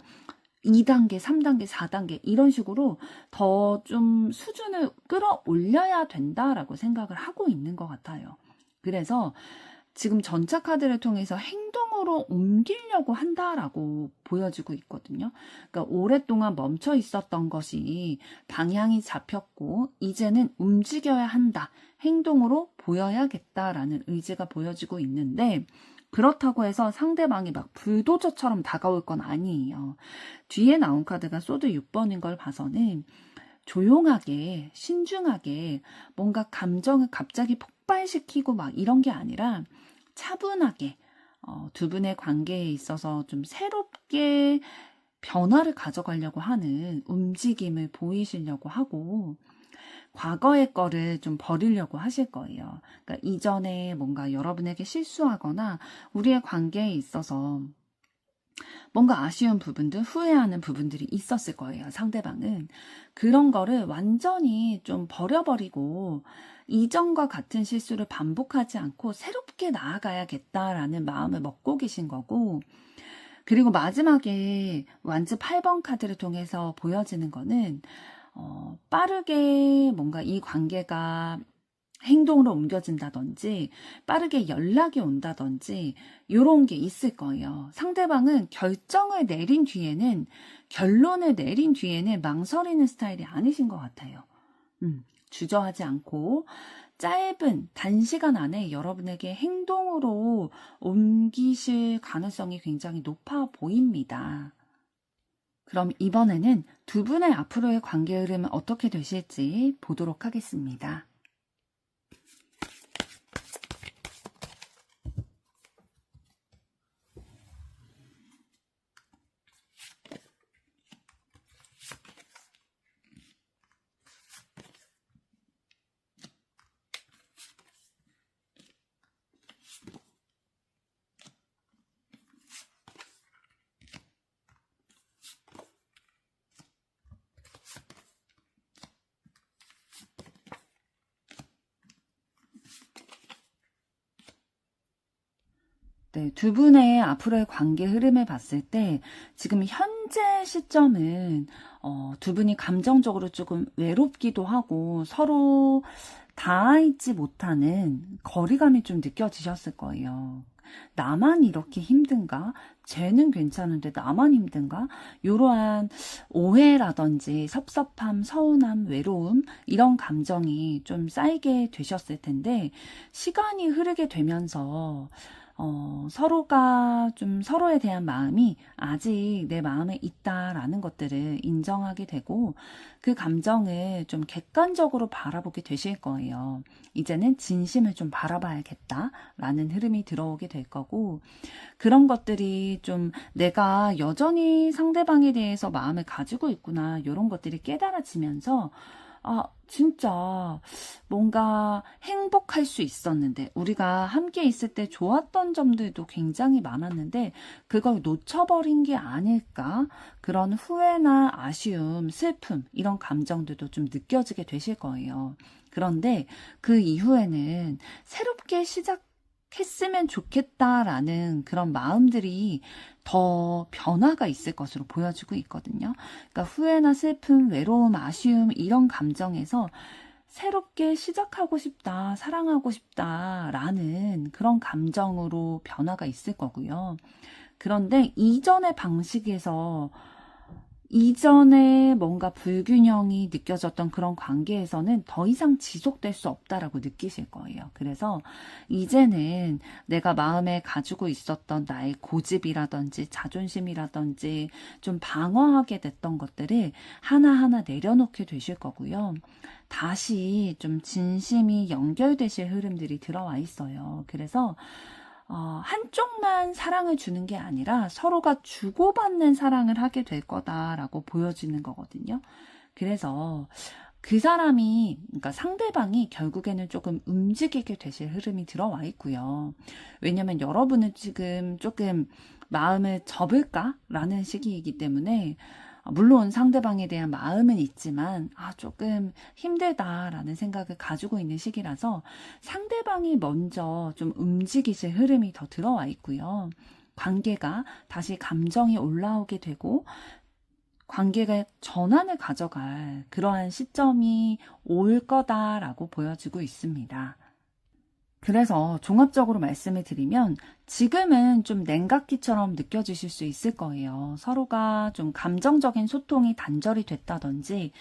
2단계, 3단계, 4단계 이런 식으로 더 좀 수준을 끌어올려야 된다라고 생각을 하고 있는 것 같아요. 그래서 지금 전차 카드를 통해서 행동으로 옮기려고 한다라고 보여지고 있거든요. 그러니까 오랫동안 멈춰 있었던 것이 방향이 잡혔고 이제는 움직여야 한다. 행동으로 보여야겠다라는 의지가 보여지고 있는데, 그렇다고 해서 상대방이 막 불도저처럼 다가올 건 아니에요. 뒤에 나온 카드가 소드 6번인 걸 봐서는 조용하게, 신중하게 뭔가 감정을 갑자기 폭발시키고 막 이런 게 아니라 차분하게 두 분의 관계에 있어서 좀 새롭게 변화를 가져가려고 하는 움직임을 보이시려고 하고, 과거의 거를 좀 버리려고 하실 거예요. 그러니까 이전에 뭔가 여러분에게 실수하거나 우리의 관계에 있어서 뭔가 아쉬운 부분들, 후회하는 부분들이 있었을 거예요. 상대방은. 그런 거를 완전히 좀 버려버리고 이전과 같은 실수를 반복하지 않고 새롭게 나아가야겠다라는 마음을 먹고 계신 거고, 그리고 마지막에 완즈 8번 카드를 통해서 보여지는 거는 빠르게 뭔가 이 관계가 행동으로 옮겨진다든지 빠르게 연락이 온다든지 이런 게 있을 거예요. 상대방은 결정을 내린 뒤에는, 결론을 내린 뒤에는 망설이는 스타일이 아니신 것 같아요. 주저하지 않고 짧은 단시간 안에 여러분에게 행동으로 옮기실 가능성이 굉장히 높아 보입니다. 그럼 이번에는 두 분의 앞으로의 관계 흐름은 어떻게 되실지 보도록 하겠습니다. 네, 두 분의 앞으로의 관계 흐름을 봤을 때 지금 현재 시점은 두 분이 감정적으로 조금 외롭기도 하고 서로 닿아있지 못하는 거리감이 좀 느껴지셨을 거예요. 나만 이렇게 힘든가? 쟤는 괜찮은데 나만 힘든가? 이러한 오해라든지 섭섭함, 서운함, 외로움 이런 감정이 좀 쌓이게 되셨을 텐데, 시간이 흐르게 되면서 서로가 좀 서로에 대한 마음이 아직 내 마음에 있다라는 것들을 인정하게 되고 그 감정을 좀 객관적으로 바라보게 되실 거예요. 이제는 진심을 좀 바라봐야겠다라는 흐름이 들어오게 될 거고, 그런 것들이 좀 내가 여전히 상대방에 대해서 마음을 가지고 있구나 이런 것들이 깨달아지면서 진짜 뭔가 행복할 수 있었는데, 우리가 함께 있을 때 좋았던 점들도 굉장히 많았는데 그걸 놓쳐버린 게 아닐까, 그런 후회나 아쉬움, 슬픔 이런 감정들도 좀 느껴지게 되실 거예요. 그런데 그 이후에는 새롭게 시작했으면 좋겠다라는 그런 마음들이 더 변화가 있을 것으로 보여지고 있거든요. 그러니까 후회나 슬픔, 외로움, 아쉬움 이런 감정에서 새롭게 시작하고 싶다, 사랑하고 싶다라는 그런 감정으로 변화가 있을 거고요. 그런데 이전의 방식에서 이전에 뭔가 불균형이 느껴졌던 그런 관계에서는 더 이상 지속될 수 없다라고 느끼실 거예요. 그래서 이제는 내가 마음에 가지고 있었던 나의 고집이라든지 자존심이라든지 좀 방어하게 됐던 것들을 하나하나 내려놓게 되실 거고요. 다시 좀 진심이 연결되실 흐름들이 들어와 있어요. 그래서 한쪽만 사랑을 주는 게 아니라 서로가 주고받는 사랑을 하게 될 거다라고 보여지는 거거든요. 그래서 그 사람이, 그러니까 상대방이 결국에는 조금 움직이게 되실 흐름이 들어와 있고요. 왜냐면 여러분은 지금 조금 마음을 접을까라는 시기이기 때문에 물론 상대방에 대한 마음은 있지만 조금 힘들다라는 생각을 가지고 있는 시기라서 상대방이 먼저 좀 움직이실 흐름이 더 들어와 있고요. 관계가 다시 감정이 올라오게 되고 관계가 전환을 가져갈 그러한 시점이 올 거다라고 보여지고 있습니다. 그래서 종합적으로 말씀을 드리면 지금은 좀 냉각기처럼 느껴지실 수 있을 거예요. 서로가 좀 감정적인 소통이 단절이 됐다든지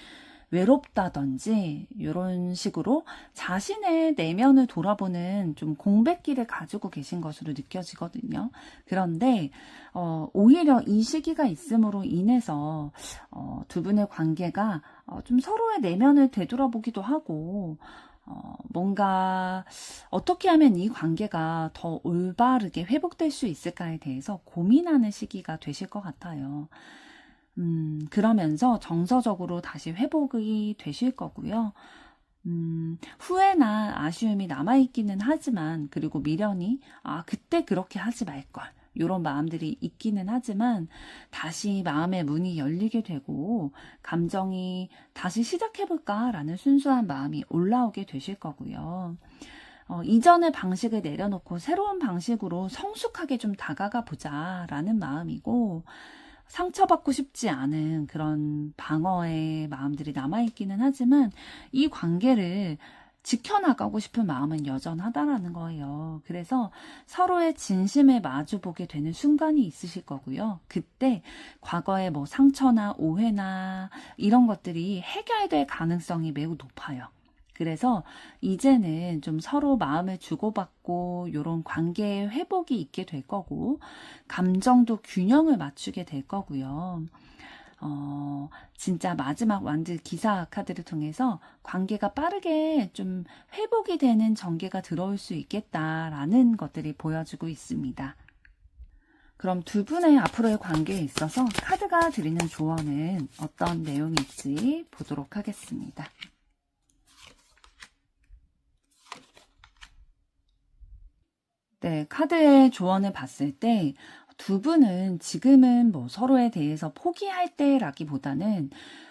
외롭다든지 이런 식으로 자신의 내면을 돌아보는 좀 공백기를 가지고 계신 것으로 느껴지거든요. 그런데 오히려 이 시기가 있음으로 인해서 두 분의 관계가 좀 서로의 내면을 되돌아보기도 하고 뭔가 어떻게 하면 이 관계가 더 올바르게 회복될 수 있을까에 대해서 고민하는 시기가 되실 것 같아요. 그러면서 정서적으로 다시 회복이 되실 거고요. 후회나 아쉬움이 남아있기는 하지만, 그리고 미련이, 그때 그렇게 하지 말걸. 이런 마음들이 있기는 하지만, 다시 마음의 문이 열리게 되고, 감정이 다시 시작해볼까라는 순수한 마음이 올라오게 되실 거고요. 이전의 방식을 내려놓고 새로운 방식으로 성숙하게 좀 다가가 보자라는 마음이고, 상처받고 싶지 않은 그런 방어의 마음들이 남아있기는 하지만 이 관계를 지켜나가고 싶은 마음은 여전하다라는 거예요. 그래서 서로의 진심에 마주보게 되는 순간이 있으실 거고요. 그때 과거의 뭐 상처나 오해나 이런 것들이 해결될 가능성이 매우 높아요. 그래서 이제는 좀 서로 마음을 주고받고 이런 관계의 회복이 있게 될 거고 감정도 균형을 맞추게 될 거고요. 진짜 마지막 완드 기사 카드를 통해서 관계가 빠르게 좀 회복이 되는 전개가 들어올 수 있겠다라는 것들이 보여지고 있습니다. 그럼 두 분의 앞으로의 관계에 있어서 카드가 드리는 조언은 어떤 내용일지 보도록 하겠습니다. 네, 카드의 조언을 봤을 때 두 분은 지금은 뭐 서로에 대해서 포기할 때라기보다는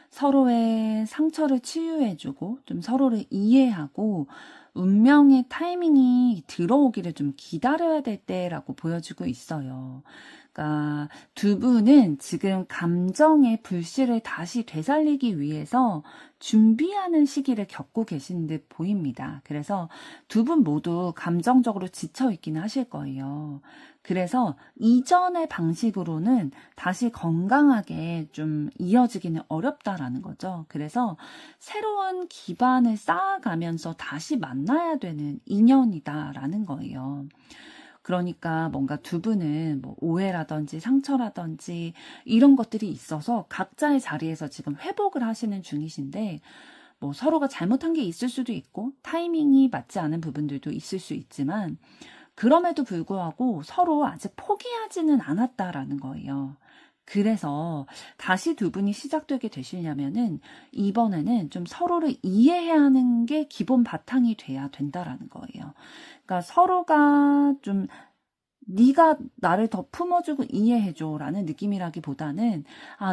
서로의 상처를 치유해주고 좀 서로를 이해하고 운명의 타이밍이 들어오기를 좀 기다려야 될 때라고 보여지고 있어요. 그러니까 두 분은 지금 감정의 불씨를 다시 되살리기 위해서 준비하는 시기를 겪고 계신 듯 보입니다. 그래서 두 분 모두 감정적으로 지쳐 있기는 하실 거예요. 그래서 이전의 방식으로는 다시 건강하게 좀 이어지기는 어렵다라는 거죠. 그래서 새로운 기반을 쌓아가면서 다시 만나야 되는 인연이다라는 거예요. 그러니까 뭔가 두 분은 뭐 오해라든지 상처라든지 이런 것들이 있어서 각자의 자리에서 지금 회복을 하시는 중이신데 뭐 서로가 잘못한 게 있을 수도 있고 타이밍이 맞지 않은 부분들도 있을 수 있지만 그럼에도 불구하고 서로 아직 포기하지는 않았다라는 거예요. 그래서 다시 두 분이 시작되게 되시려면은 이번에는 좀 서로를 이해해야 하는 게 기본 바탕이 돼야 된다라는 거예요. 그러니까 서로가 좀 네가 나를 더 품어주고 이해해줘 라는 느낌이라기보다는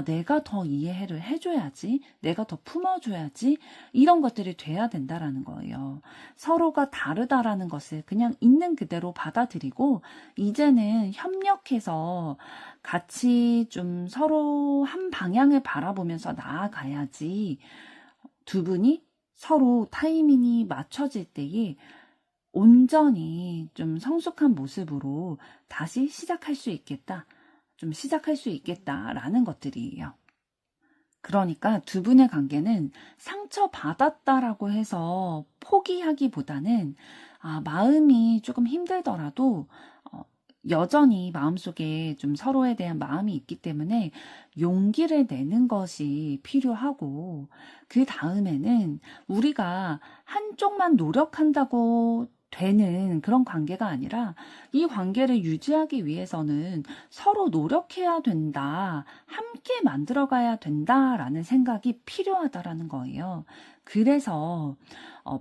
내가 더 이해를 해줘야지, 내가 더 품어줘야지 이런 것들이 돼야 된다라는 거예요. 서로가 다르다라는 것을 그냥 있는 그대로 받아들이고 이제는 협력해서 같이 좀 서로 한 방향을 바라보면서 나아가야지 두 분이 서로 타이밍이 맞춰질 때에 온전히 좀 성숙한 모습으로 다시 시작할 수 있겠다. 좀 시작할 수 있겠다라는 것들이에요. 그러니까 두 분의 관계는 상처받았다라고 해서 포기하기보다는 마음이 조금 힘들더라도 여전히 마음속에 좀 서로에 대한 마음이 있기 때문에 용기를 내는 것이 필요하고, 그 다음에는 우리가 한쪽만 노력한다고 되는 그런 관계가 아니라 이 관계를 유지하기 위해서는 서로 노력해야 된다, 함께 만들어가야 된다라는 생각이 필요하다라는 거예요. 그래서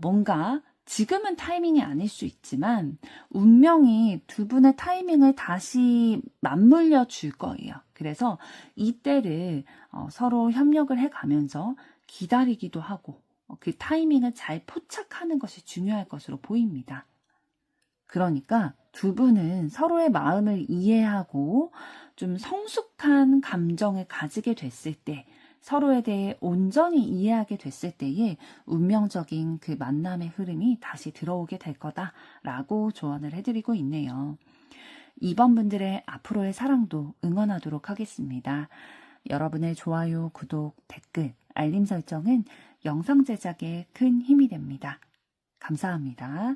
뭔가 지금은 타이밍이 아닐 수 있지만 운명이 두 분의 타이밍을 다시 맞물려 줄 거예요. 그래서 이때를 서로 협력을 해가면서 기다리기도 하고 그 타이밍을 잘 포착하는 것이 중요할 것으로 보입니다. 그러니까 두 분은 서로의 마음을 이해하고 좀 성숙한 감정을 가지게 됐을 때, 서로에 대해 온전히 이해하게 됐을 때에 운명적인 그 만남의 흐름이 다시 들어오게 될 거다라고 조언을 해드리고 있네요. 이번 분들의 앞으로의 사랑도 응원하도록 하겠습니다. 여러분의 좋아요, 구독, 댓글, 알림 설정은 영상 제작에 큰 힘이 됩니다. 감사합니다.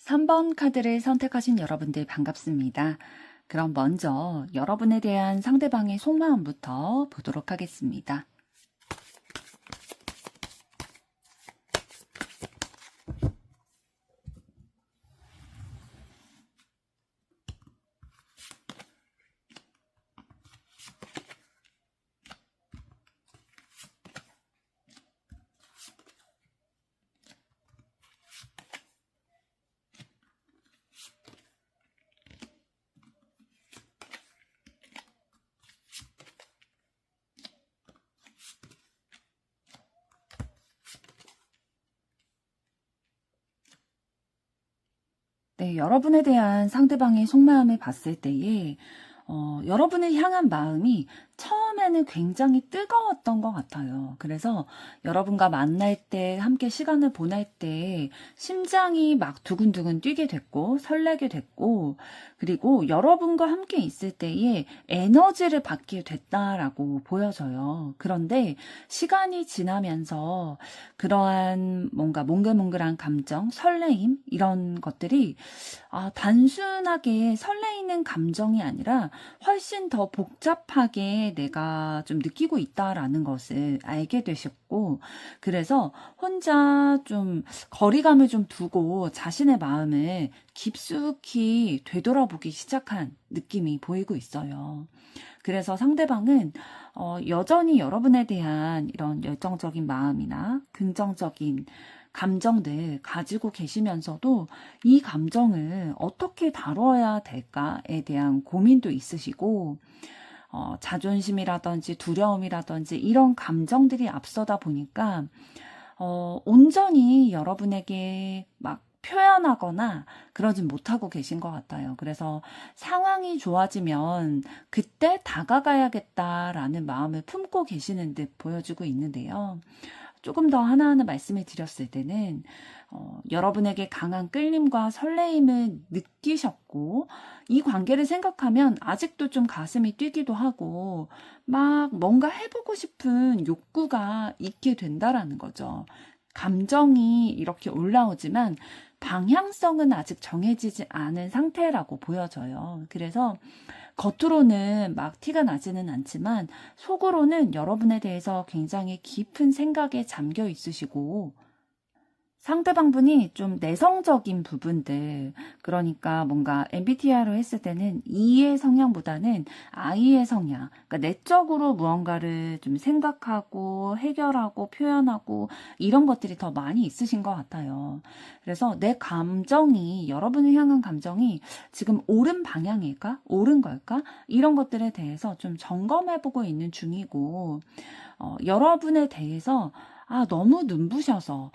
3번 카드를 선택하신 여러분들 반갑습니다. 그럼 먼저 여러분에 대한 상대방의 속마음부터 보도록 하겠습니다. 네, 여러분에 대한 상대방의 속마음을 봤을 때에 여러분을 향한 마음이 처음에는 굉장히 뜨거웠던 것 같아요. 그래서 여러분과 만날 때, 함께 시간을 보낼 때 심장이 막 두근두근 뛰게 됐고 설레게 됐고, 그리고 여러분과 함께 있을 때에 에너지를 받게 됐다라고 보여져요. 그런데 시간이 지나면서 그러한 뭔가 몽글몽글한 감정, 설레임 이런 것들이 단순하게 설레이는 감정이 아니라 훨씬 더 복잡하게 내가 좀 느끼고 있다라는 것을 알게 되셨고, 그래서 혼자 좀 거리감을 좀 두고 자신의 마음을 깊숙이 되돌아보기 시작한 느낌이 보이고 있어요. 그래서 상대방은 여전히 여러분에 대한 이런 열정적인 마음이나 긍정적인 감정들 가지고 계시면서도 이 감정을 어떻게 다뤄야 될까에 대한 고민도 있으시고, 자존심이라든지 두려움이라든지 이런 감정들이 앞서다 보니까 온전히 여러분에게 막 표현하거나 그러진 못하고 계신 것 같아요. 그래서 상황이 좋아지면 그때 다가가야겠다라는 마음을 품고 계시는 듯 보여지고 있는데요. 조금 더 하나하나 말씀을 드렸을 때는 여러분에게 강한 끌림과 설레임을 느끼셨고, 이 관계를 생각하면 아직도 좀 가슴이 뛰기도 하고 막 뭔가 해보고 싶은 욕구가 있게 된다라는 거죠. 감정이 이렇게 올라오지만 방향성은 아직 정해지지 않은 상태라고 보여져요. 그래서 겉으로는 막 티가 나지는 않지만 속으로는 여러분에 대해서 굉장히 깊은 생각에 잠겨 있으시고, 상대방 분이 좀 내성적인 부분들, 그러니까 뭔가 MBTI로 했을 때는 E의 성향보다는 I의 성향, 그러니까 내적으로 무언가를 좀 생각하고 해결하고 표현하고 이런 것들이 더 많이 있으신 것 같아요. 그래서 내 감정이, 여러분을 향한 감정이 지금 옳은 방향일까? 옳은 걸까? 이런 것들에 대해서 좀 점검해보고 있는 중이고, 여러분에 대해서 너무 눈부셔서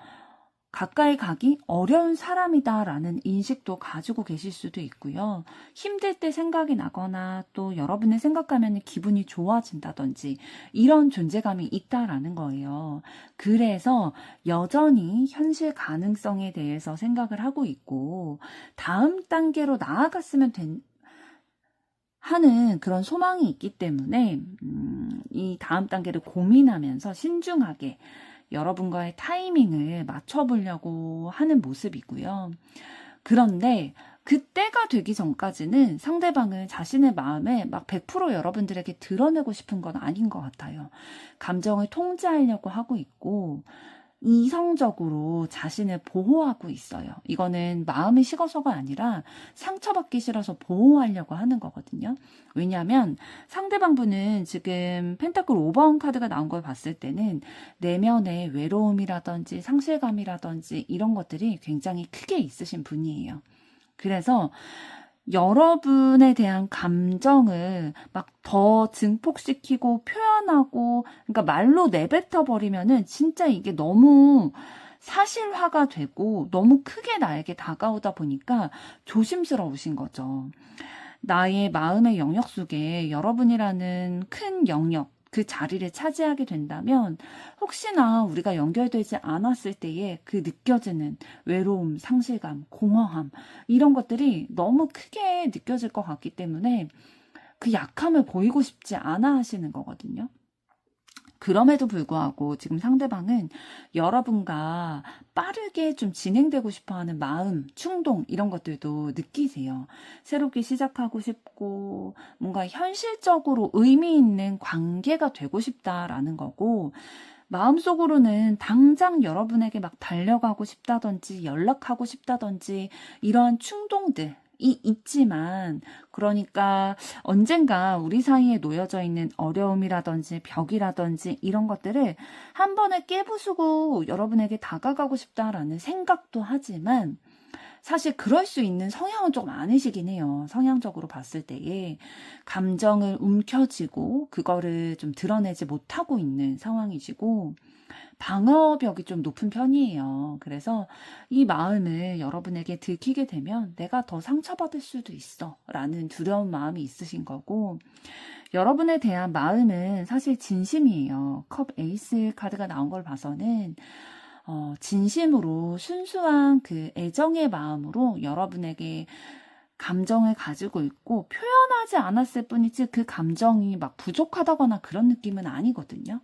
가까이 가기 어려운 사람이다라는 인식도 가지고 계실 수도 있고요. 힘들 때 생각이 나거나 또 여러분의 생각하면 기분이 좋아진다든지 이런 존재감이 있다라는 거예요. 그래서 여전히 현실 가능성에 대해서 생각을 하고 있고 다음 단계로 나아갔으면 하는 그런 소망이 있기 때문에 이 다음 단계를 고민하면서 신중하게 여러분과의 타이밍을 맞춰보려고 하는 모습이고요. 그런데 그때가 되기 전까지는 상대방을 자신의 마음에 막 100% 여러분들에게 드러내고 싶은 건 아닌 것 같아요. 감정을 통제하려고 하고 있고 이성적으로 자신을 보호하고 있어요. 이거는 마음이 식어서가 아니라 상처받기 싫어서 보호하려고 하는 거거든요. 왜냐하면 상대방 분은 지금 펜타클 5번 카드가 나온 걸 봤을 때는 내면의 외로움이라든지 상실감이라든지 이런 것들이 굉장히 크게 있으신 분이에요. 그래서 여러분에 대한 감정을 막 더 증폭시키고 표현하고, 그러니까 말로 내뱉어 버리면은 진짜 이게 너무 사실화가 되고 너무 크게 나에게 다가오다 보니까 조심스러우신 거죠. 나의 마음의 영역 속에 여러분이라는 큰 영역, 그 자리를 차지하게 된다면 혹시나 우리가 연결되지 않았을 때에 그 느껴지는 외로움, 상실감, 공허함 이런 것들이 너무 크게 느껴질 것 같기 때문에 그 약함을 보이고 싶지 않아 하시는 거거든요. 그럼에도 불구하고 지금 상대방은 여러분과 빠르게 좀 진행되고 싶어하는 마음, 충동 이런 것들도 느끼세요. 새롭게 시작하고 싶고 뭔가 현실적으로 의미 있는 관계가 되고 싶다라는 거고 마음속으로는 당장 여러분에게 막 달려가고 싶다든지 연락하고 싶다든지 이런 충동들이 있지만 그러니까 언젠가 우리 사이에 놓여져 있는 어려움이라든지 벽이라든지 이런 것들을 한 번에 깨부수고 여러분에게 다가가고 싶다라는 생각도 하지만 사실 그럴 수 있는 성향은 조금 아니시긴 해요. 성향적으로 봤을 때에 감정을 움켜쥐고 그거를 좀 드러내지 못하고 있는 상황이시고 방어벽이 좀 높은 편이에요. 그래서 이 마음을 여러분에게 들키게 되면 내가 더 상처받을 수도 있어 라는 두려운 마음이 있으신 거고 여러분에 대한 마음은 사실 진심이에요. 컵 에이스 카드가 나온 걸 봐서는 진심으로 순수한 그 애정의 마음으로 여러분에게 감정을 가지고 있고 표현하지 않았을 뿐이지 그 감정이 막 부족하다거나 그런 느낌은 아니거든요.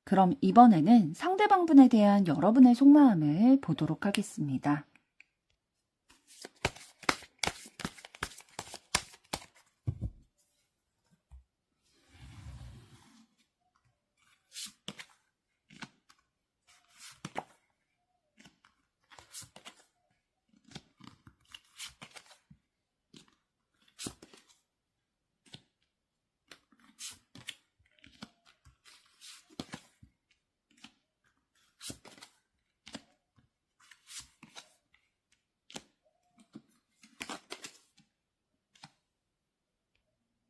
그럼 이번에는 상대방 분에 대한 여러분의 속마음을 보도록 하겠습니다.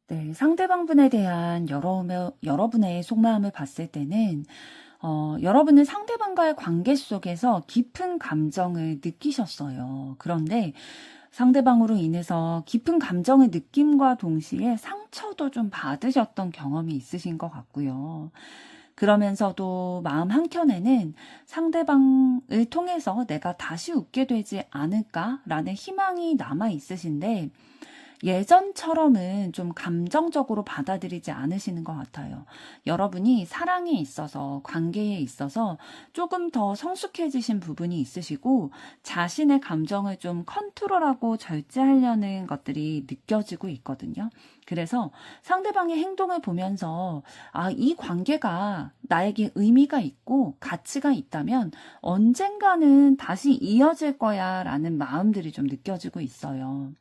네, 상대방 분에 대한 여러분의 속마음을 봤을 때는 여러분은 상대방과의 관계 속에서 깊은 감정을 느끼셨어요. 그런데 상대방으로 인해서 깊은 감정을 느낌과 동시에 상처도 좀 받으셨던 경험이 있으신 것 같고요. 그러면서도 마음 한켠에는 상대방을 통해서 내가 다시 웃게 되지 않을까라는 희망이 남아 있으신데 예전처럼은 좀 감정적으로 받아들이지 않으시는 것 같아요. 여러분이 사랑에 있어서, 관계에 있어서 조금 더 성숙해지신 부분이 있으시고 자신의 감정을 좀 컨트롤하고 절제하려는 것들이 느껴지고 있거든요. 그래서 상대방의 행동을 보면서 이 관계가 나에게 의미가 있고 가치가 있다면 언젠가는 다시 이어질 거야 라는 마음들이 좀 느껴지고 있어요.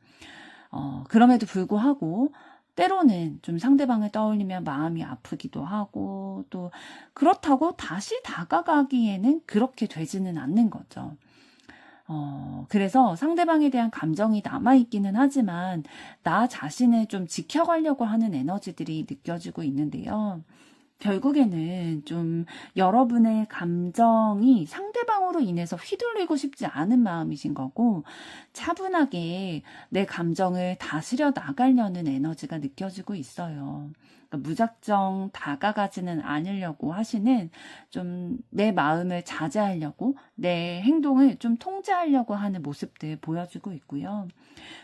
그럼에도 불구하고 때로는 좀 상대방을 떠올리면 마음이 아프기도 하고 또 그렇다고 다시 다가가기에는 그렇게 되지는 않는 거죠. 그래서 상대방에 대한 감정이 남아있기는 하지만 나 자신을 좀 지켜가려고 하는 에너지들이 느껴지고 있는데요. 결국에는 좀 여러분의 감정이 상대방으로 인해서 휘둘리고 싶지 않은 마음이신 거고, 차분하게 내 감정을 다스려 나가려는 에너지가 느껴지고 있어요. 그러니까 무작정 다가가지는 않으려고 하시는, 좀 내 마음을 자제하려고, 내 행동을 좀 통제하려고 하는 모습들 보여주고 있고요.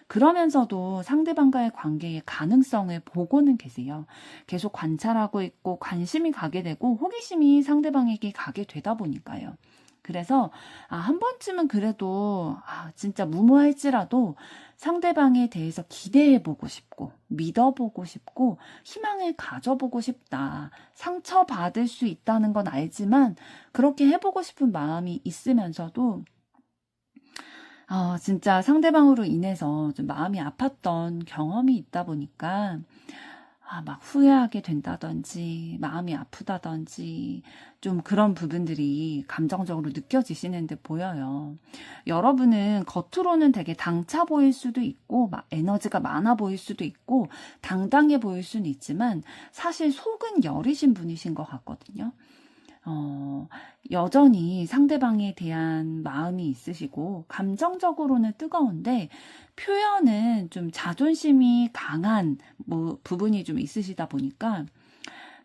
그러면서도 상대방과의 관계의 가능성을 보고는 계세요. 계속 관찰하고 있고 관심이 가게 되고 호기심이 상대방에게 가게 되다 보니까요. 그래서 한 번쯤은 그래도 진짜 무모할지라도 상대방에 대해서 기대해보고 싶고 믿어보고 싶고 희망을 가져보고 싶다. 상처받을 수 있다는 건 알지만 그렇게 해보고 싶은 마음이 있으면서도 진짜 상대방으로 인해서 좀 마음이 아팠던 경험이 있다 보니까, 막 후회하게 된다든지, 마음이 아프다든지, 좀 그런 부분들이 감정적으로 느껴지시는 듯 보여요. 여러분은 겉으로는 되게 당차 보일 수도 있고, 막 에너지가 많아 보일 수도 있고, 당당해 보일 수는 있지만, 사실 속은 여리신 분이신 것 같거든요. 여전히 상대방에 대한 마음이 있으시고 감정적으로는 뜨거운데 표현은 좀 자존심이 강한 부분이 좀 있으시다 보니까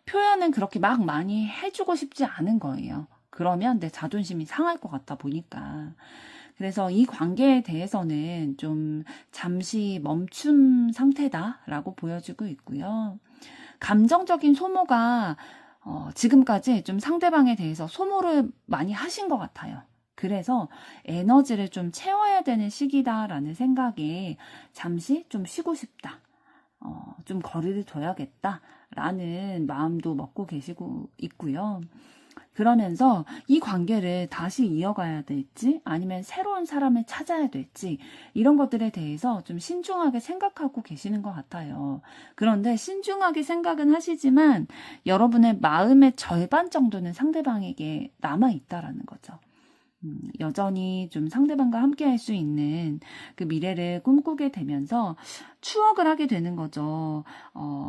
표현은 그렇게 막 많이 해주고 싶지 않은 거예요. 그러면 내 자존심이 상할 것 같다 보니까. 그래서 이 관계에 대해서는 좀 잠시 멈춤 상태다라고 보여지고 있고요. 감정적인 소모가 지금까지 좀 상대방에 대해서 소모를 많이 하신 것 같아요. 그래서 에너지를 좀 채워야 되는 시기다라는 생각에 잠시 좀 쉬고 싶다. 좀 거리를 둬야겠다라는 마음도 먹고 계시고 있고요. 그러면서 이 관계를 다시 이어가야 될지 아니면 새로운 사람을 찾아야 될지 이런 것들에 대해서 좀 신중하게 생각하고 계시는 것 같아요. 그런데 신중하게 생각은 하시지만 여러분의 마음의 절반 정도는 상대방에게 남아있다라는 거죠. 여전히 좀 상대방과 함께 할 수 있는 그 미래를 꿈꾸게 되면서 추억을 하게 되는 거죠.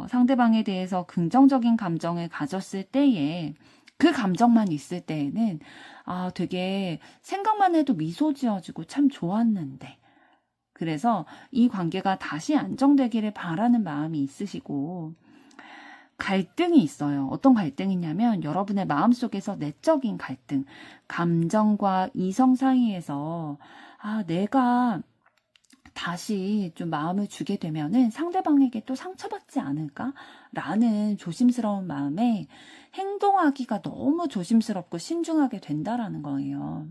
상대방에 대해서 긍정적인 감정을 가졌을 때에 그 감정만 있을 때에는 되게 생각만 해도 미소 지어지고 참 좋았는데 그래서 이 관계가 다시 안정되기를 바라는 마음이 있으시고 갈등이 있어요. 어떤 갈등이냐면 여러분의 마음속에서 내적인 갈등, 감정과 이성 사이에서 내가 다시 좀 마음을 주게 되면은 상대방에게 또 상처받지 않을까라는 조심스러운 마음에 행동하기가 너무 조심스럽고 신중하게 된다라는 거예요.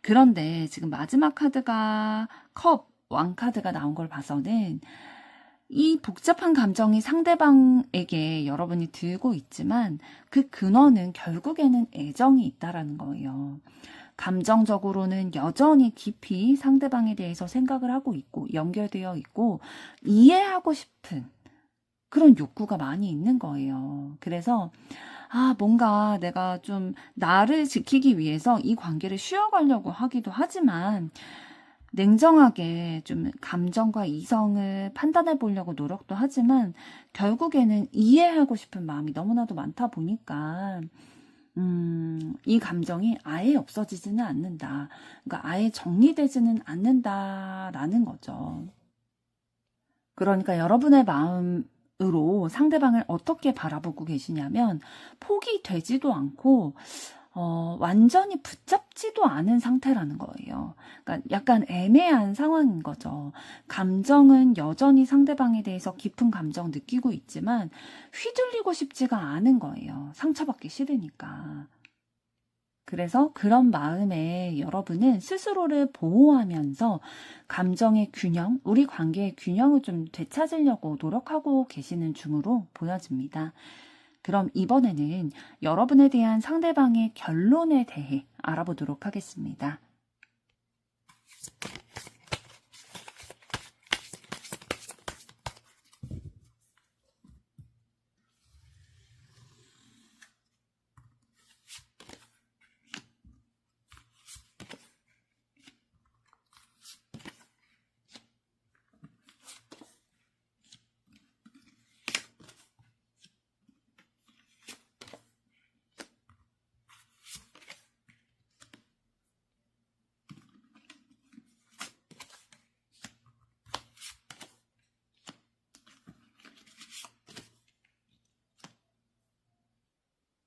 그런데 지금 마지막 카드가 왕 카드가 나온 걸 봐서는 이 복잡한 감정이 상대방에게 여러분이 들고 있지만 그 근원은 결국에는 애정이 있다라는 거예요. 감정적으로는 여전히 깊이 상대방에 대해서 생각을 하고 있고 연결되어 있고 이해하고 싶은 그런 욕구가 많이 있는 거예요. 그래서 뭔가 내가 좀 나를 지키기 위해서 이 관계를 쉬어가려고 하기도 하지만 냉정하게 좀 감정과 이성을 판단해 보려고 노력도 하지만 결국에는 이해하고 싶은 마음이 너무나도 많다 보니까 이 감정이 아예 없어지지는 않는다. 그러니까 아예 정리되지는 않는다라는 거죠. 그러니까 여러분의 마음으로 상대방을 어떻게 바라보고 계시냐면 포기되지도 않고 완전히 붙잡지도 않은 상태라는 거예요. 그러니까 약간 애매한 상황인 거죠. 감정은 여전히 상대방에 대해서 깊은 감정 느끼고 있지만 휘둘리고 싶지가 않은 거예요. 상처받기 싫으니까. 그래서 그런 마음에 여러분은 스스로를 보호하면서 감정의 균형, 우리 관계의 균형을 좀 되찾으려고 노력하고 계시는 중으로 보여집니다. 그럼 이번에는 여러분에 대한 상대방의 결론에 대해 알아보도록 하겠습니다.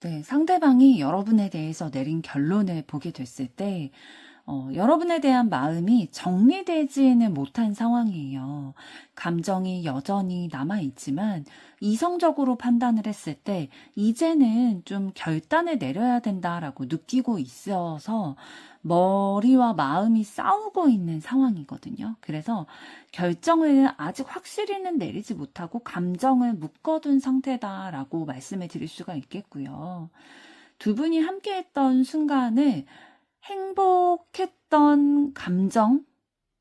네, 상대방이 여러분에 대해서 내린 결론을 보게 됐을 때, 여러분에 대한 마음이 정리되지는 못한 상황이에요. 감정이 여전히 남아있지만, 이성적으로 판단을 했을 때, 이제는 좀 결단을 내려야 된다라고 느끼고 있어서, 머리와 마음이 싸우고 있는 상황이거든요. 그래서 결정을 아직 확실히는 내리지 못하고, 감정을 묶어둔 상태다라고 말씀을 드릴 수가 있겠고요. 두 분이 함께했던 순간을 행복했던 감정,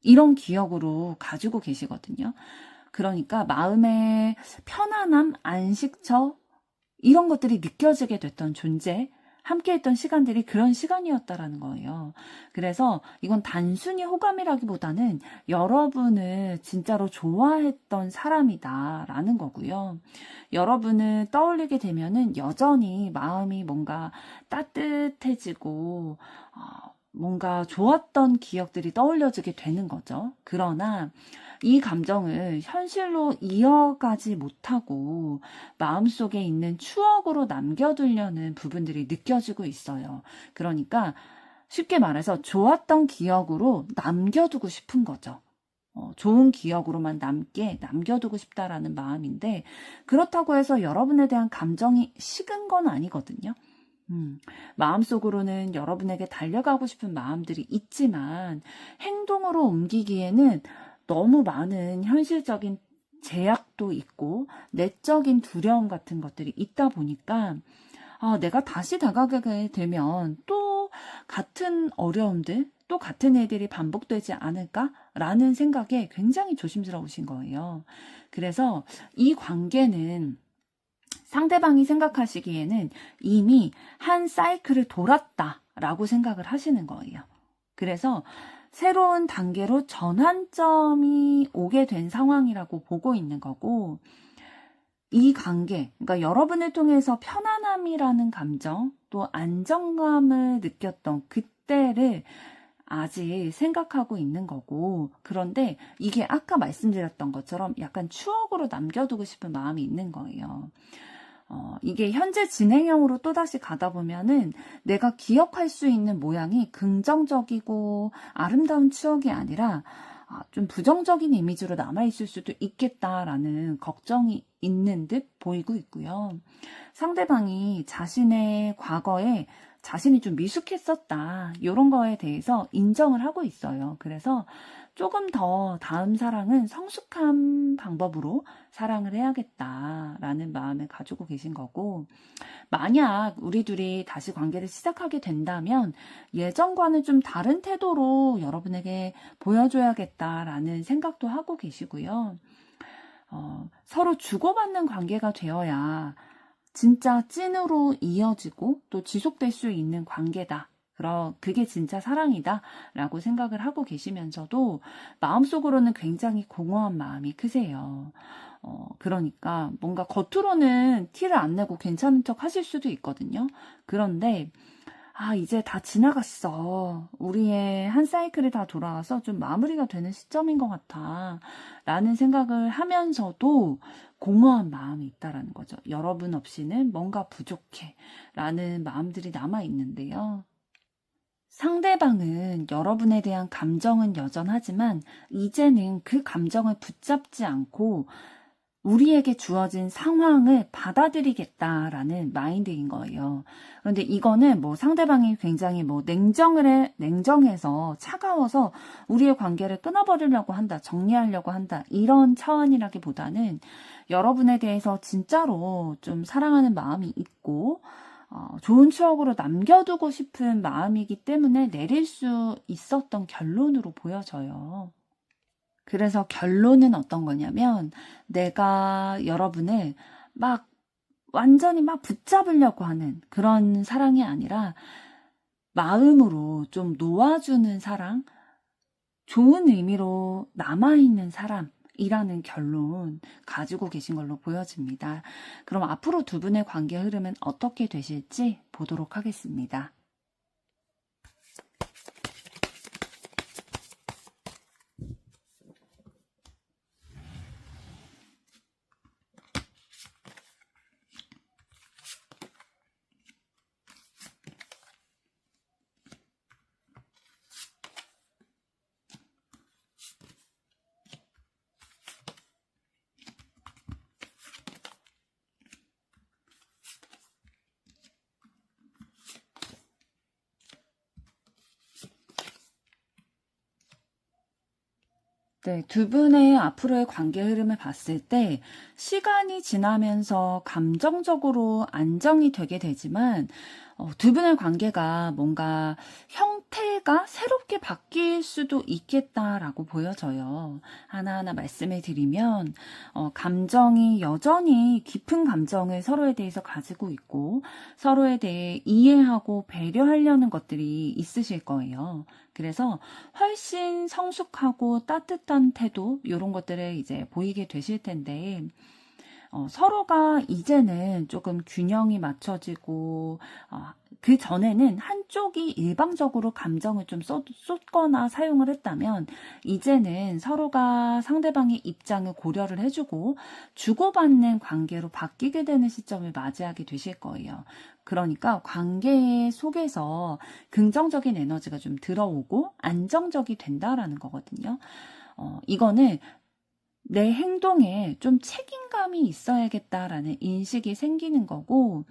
이런 기억으로 가지고 계시거든요. 그러니까 마음의 편안함, 안식처, 이런 것들이 느껴지게 됐던 존재, 함께했던 시간들이 그런 시간이었다라는 거예요. 그래서 이건 단순히 호감이라기보다는 여러분을 진짜로 좋아했던 사람이다라는 거고요. 여러분을 떠올리게 되면은 여전히 마음이 뭔가 따뜻해지고 뭔가 좋았던 기억들이 떠올려지게 되는 거죠. 그러나 이 감정을 현실로 이어가지 못하고 마음속에 있는 추억으로 남겨두려는 부분들이 느껴지고 있어요. 그러니까 쉽게 말해서 좋았던 기억으로 남겨두고 싶은 거죠. 좋은 기억으로만 남겨두고 싶다라는 마음인데, 그렇다고 해서 여러분에 대한 감정이 식은 건 아니거든요. 마음속으로는 여러분에게 달려가고 싶은 마음들이 있지만 행동으로 옮기기에는 너무 많은 현실적인 제약도 있고 내적인 두려움 같은 것들이 있다 보니까 내가 다시 다가가게 되면 또 같은 어려움들, 또 같은 일들이 반복되지 않을까라는 생각에 굉장히 조심스러우신 거예요. 그래서 이 관계는 상대방이 생각하시기에는 이미 한 사이클을 돌았다라고 생각을 하시는 거예요. 그래서 새로운 단계로 전환점이 오게 된 상황이라고 보고 있는 거고, 이 관계, 그러니까 여러분을 통해서 편안함이라는 감정, 또 안정감을 느꼈던 그때를 아직 생각하고 있는 거고, 그런데 이게 아까 말씀드렸던 것처럼 약간 추억으로 남겨두고 싶은 마음이 있는 거예요. 이게 현재 진행형으로 또다시 가다 보면은 내가 기억할 수 있는 모양이 긍정적이고 아름다운 추억이 아니라 좀 부정적인 이미지로 남아있을 수도 있겠다라는 걱정이 있는 듯 보이고 있고요. 상대방이 자신의 과거에 자신이 좀 미숙했었다, 이런 거에 대해서 인정을 하고 있어요. 그래서 조금 더 다음 사랑은 성숙한 방법으로 사랑을 해야겠다라는 마음을 가지고 계신 거고, 만약 우리 둘이 다시 관계를 시작하게 된다면 예전과는 좀 다른 태도로 여러분에게 보여줘야겠다라는 생각도 하고 계시고요. 서로 주고받는 관계가 되어야 진짜 찐으로 이어지고 또 지속될 수 있는 관계다. 그게 진짜 사랑이다 라고 생각을 하고 계시면서도 마음속으로는 굉장히 공허한 마음이 크세요. 그러니까 뭔가 겉으로는 티를 안 내고 괜찮은 척 하실 수도 있거든요. 그런데 이제 다 지나갔어. 우리의 한 사이클이 다 돌아와서 좀 마무리가 되는 시점인 것 같아. 라는 생각을 하면서도 공허한 마음이 있다라는 거죠. 여러분 없이는 뭔가 부족해. 라는 마음들이 남아있는데요. 상대방은 여러분에 대한 감정은 여전하지만 이제는 그 감정을 붙잡지 않고 우리에게 주어진 상황을 받아들이겠다라는 마인드인 거예요. 그런데 이거는 상대방이 굉장히 냉정해서 차가워서 우리의 관계를 끊어버리려고 한다, 정리하려고 한다, 이런 차원이라기보다는 여러분에 대해서 진짜로 좀 사랑하는 마음이 있고, 좋은 추억으로 남겨두고 싶은 마음이기 때문에 내릴 수 있었던 결론으로 보여져요. 그래서 결론은 어떤 거냐면, 내가 여러분을 완전히 붙잡으려고 하는 그런 사랑이 아니라 마음으로 좀 놓아주는 사랑, 좋은 의미로 남아있는 사람이라는 결론 가지고 계신 걸로 보여집니다. 그럼 앞으로 두 분의 관계 흐름은 어떻게 되실지 보도록 하겠습니다. 네, 두 분의 앞으로의 관계 흐름을 봤을 때 시간이 지나면서 감정적으로 안정이 되게 되지만 두 분의 관계가 뭔가 형태가 새롭게 바뀔 수도 있겠다라고 보여져요. 하나하나 말씀을 드리면 감정이 여전히 깊은 감정을 서로에 대해서 가지고 있고 서로에 대해 이해하고 배려하려는 것들이 있으실 거예요. 그래서 훨씬 성숙하고 따뜻한 태도 이런 것들을 이제 보이게 되실 텐데 서로가 이제는 조금 균형이 맞춰지고 그 전에는 한쪽이 일방적으로 감정을 좀 쏟거나 사용을 했다면 이제는 서로가 상대방의 입장을 고려를 해주고 주고받는 관계로 바뀌게 되는 시점을 맞이하게 되실 거예요. 그러니까 관계 속에서 긍정적인 에너지가 좀 들어오고 안정적이 된다라는 거거든요. 이거는 내 행동에 좀 책임감이 있어야겠다라는 인식이 생기는 거고,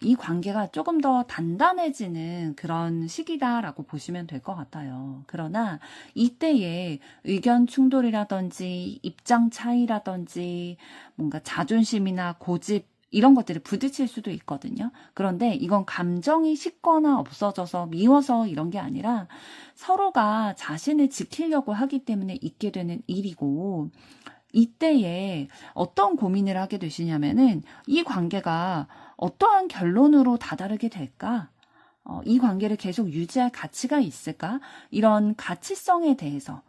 이 관계가 조금 더 단단해지는 그런 시기다라고 보시면 될 것 같아요. 그러나 이때에 의견 충돌이라든지 입장 차이라든지 뭔가 자존심이나 고집 이런 것들이 부딪힐 수도 있거든요. 그런데 이건 감정이 식거나 없어져서 미워서 이런 게 아니라 서로가 자신을 지키려고 하기 때문에 있게 되는 일이고 이때에 어떤 고민을 하게 되시냐면은 이 관계가 어떠한 결론으로 다다르게 될까? 이 관계를 계속 유지할 가치가 있을까? 이런 가치성에 대해서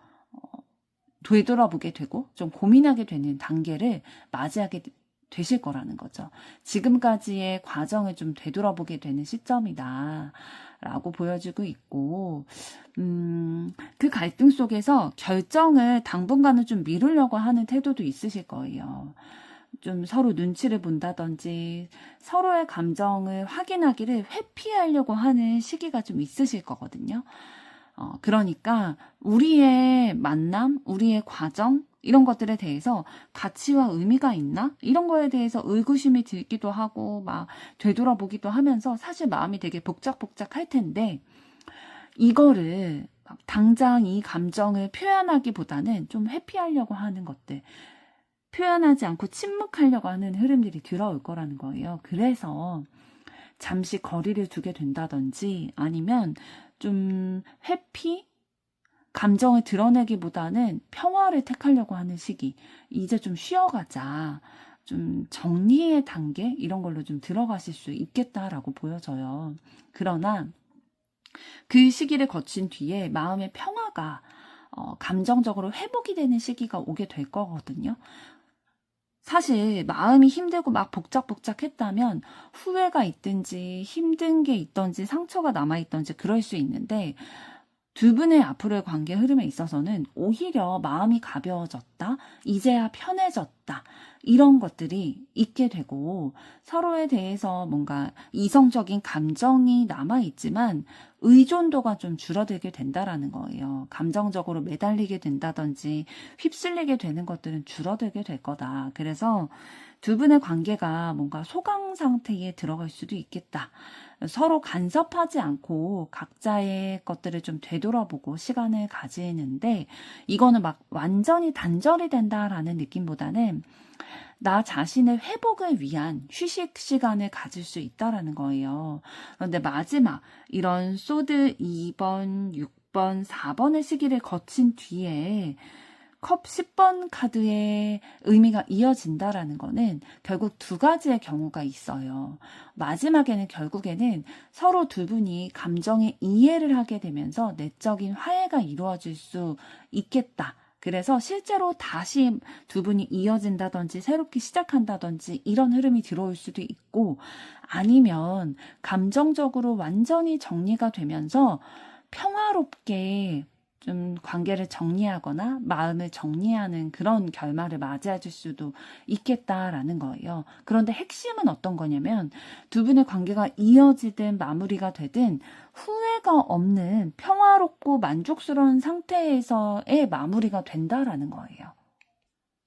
되돌아보게 되고 좀 고민하게 되는 단계를 맞이하게 되실 거라는 거죠. 지금까지의 과정을 좀 되돌아보게 되는 시점이다 라고 보여지고 있고 그 갈등 속에서 결정을 당분간은 좀 미루려고 하는 태도도 있으실 거예요. 좀 서로 눈치를 본다든지 서로의 감정을 확인하기를 회피하려고 하는 시기가 좀 있으실 거거든요. 그러니까 우리의 만남, 우리의 과정 이런 것들에 대해서 가치와 의미가 있나? 이런 거에 대해서 의구심이 들기도 하고 막 되돌아보기도 하면서 사실 마음이 되게 복작복작할 텐데 이거를 당장 이 감정을 표현하기보다는 좀 회피하려고 하는 것들 표현하지 않고 침묵하려고 하는 흐름들이 들어올 거라는 거예요. 그래서 잠시 거리를 두게 된다든지 아니면 좀 회피? 감정을 드러내기보다는 평화를 택하려고 하는 시기. 이제 좀 쉬어가자. 좀 정리의 단계? 이런 걸로 좀 들어가실 수 있겠다라고 보여져요. 그러나 그 시기를 거친 뒤에 마음의 평화가 감정적으로 회복이 되는 시기가 오게 될 거거든요. 사실 마음이 힘들고 막 복작복작했다면 후회가 있든지 힘든 게 있든지 상처가 남아있든지 그럴 수 있는데 두 분의 앞으로의 관계 흐름에 있어서는 오히려 마음이 가벼워졌다, 이제야 편해졌다, 이런 것들이 있게 되고 서로에 대해서 뭔가 이성적인 감정이 남아있지만 의존도가 좀 줄어들게 된다라는 거예요. 감정적으로 매달리게 된다든지 휩쓸리게 되는 것들은 줄어들게 될 거다. 그래서 두 분의 관계가 뭔가 소강 상태에 들어갈 수도 있겠다. 서로 간섭하지 않고 각자의 것들을 좀 되돌아보고 시간을 가지는데 이거는 막 완전히 단절이 된다라는 느낌보다는 나 자신의 회복을 위한 휴식 시간을 가질 수 있다라는 거예요. 그런데 마지막 이런 소드 2번, 6번, 4번의 시기를 거친 뒤에 컵 10번 카드의 의미가 이어진다라는 거는 결국 두 가지의 경우가 있어요. 마지막에는 결국에는 서로 두 분이 감정의 이해를 하게 되면서 내적인 화해가 이루어질 수 있겠다. 그래서 실제로 다시 두 분이 이어진다든지 새롭게 시작한다든지 이런 흐름이 들어올 수도 있고 아니면 감정적으로 완전히 정리가 되면서 평화롭게 좀 관계를 정리하거나 마음을 정리하는 그런 결말을 맞이할 수도 있겠다라는 거예요. 그런데 핵심은 어떤 거냐면 두 분의 관계가 이어지든 마무리가 되든 후회가 없는 평화롭고 만족스러운 상태에서의 마무리가 된다라는 거예요.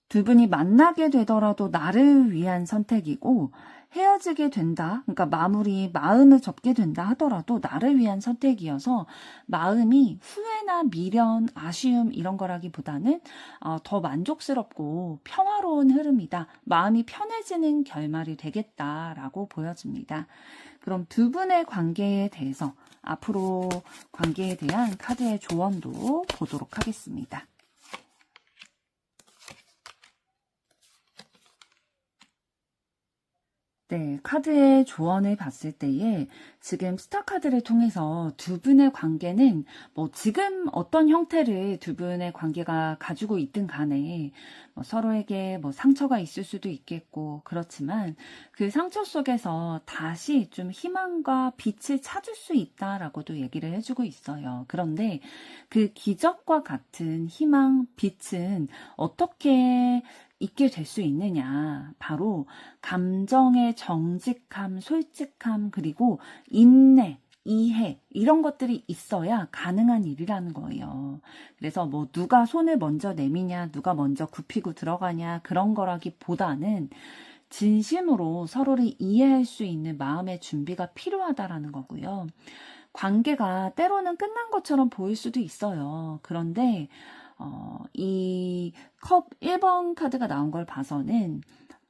두 분이 만나게 되더라도 나를 위한 선택이고, 헤어지게 된다, 그러니까 마음을 접게 된다 하더라도 나를 위한 선택이어서 마음이 후회나 미련, 아쉬움 이런 거라기보다는 더 만족스럽고 평화로운 흐름이다. 마음이 편해지는 결말이 되겠다라고 보여집니다. 그럼 두 분의 관계에 대해서 앞으로 관계에 대한 카드의 조언도 보도록 하겠습니다. 네, 카드의 조언을 봤을 때에 지금 스타 카드를 통해서 두 분의 관계는 뭐 지금 어떤 형태를 두 분의 관계가 가지고 있든 간에 뭐 서로에게 뭐 상처가 있을 수도 있겠고 그렇지만 그 상처 속에서 다시 좀 희망과 빛을 찾을 수 있다라고도 얘기를 해주고 있어요. 그런데 그 기적과 같은 희망, 빛은 어떻게 있게 될 수 있느냐. 바로 감정의 정직함, 솔직함, 그리고 인내, 이해 이런 것들이 있어야 가능한 일이라는 거예요. 그래서 뭐 누가 손을 먼저 내미냐, 누가 먼저 굽히고 들어가냐 그런 거라기보다는 진심으로 서로를 이해할 수 있는 마음의 준비가 필요하다라는 거고요. 관계가 때로는 끝난 것처럼 보일 수도 있어요. 그런데 이 컵 1번 카드가 나온 걸 봐서는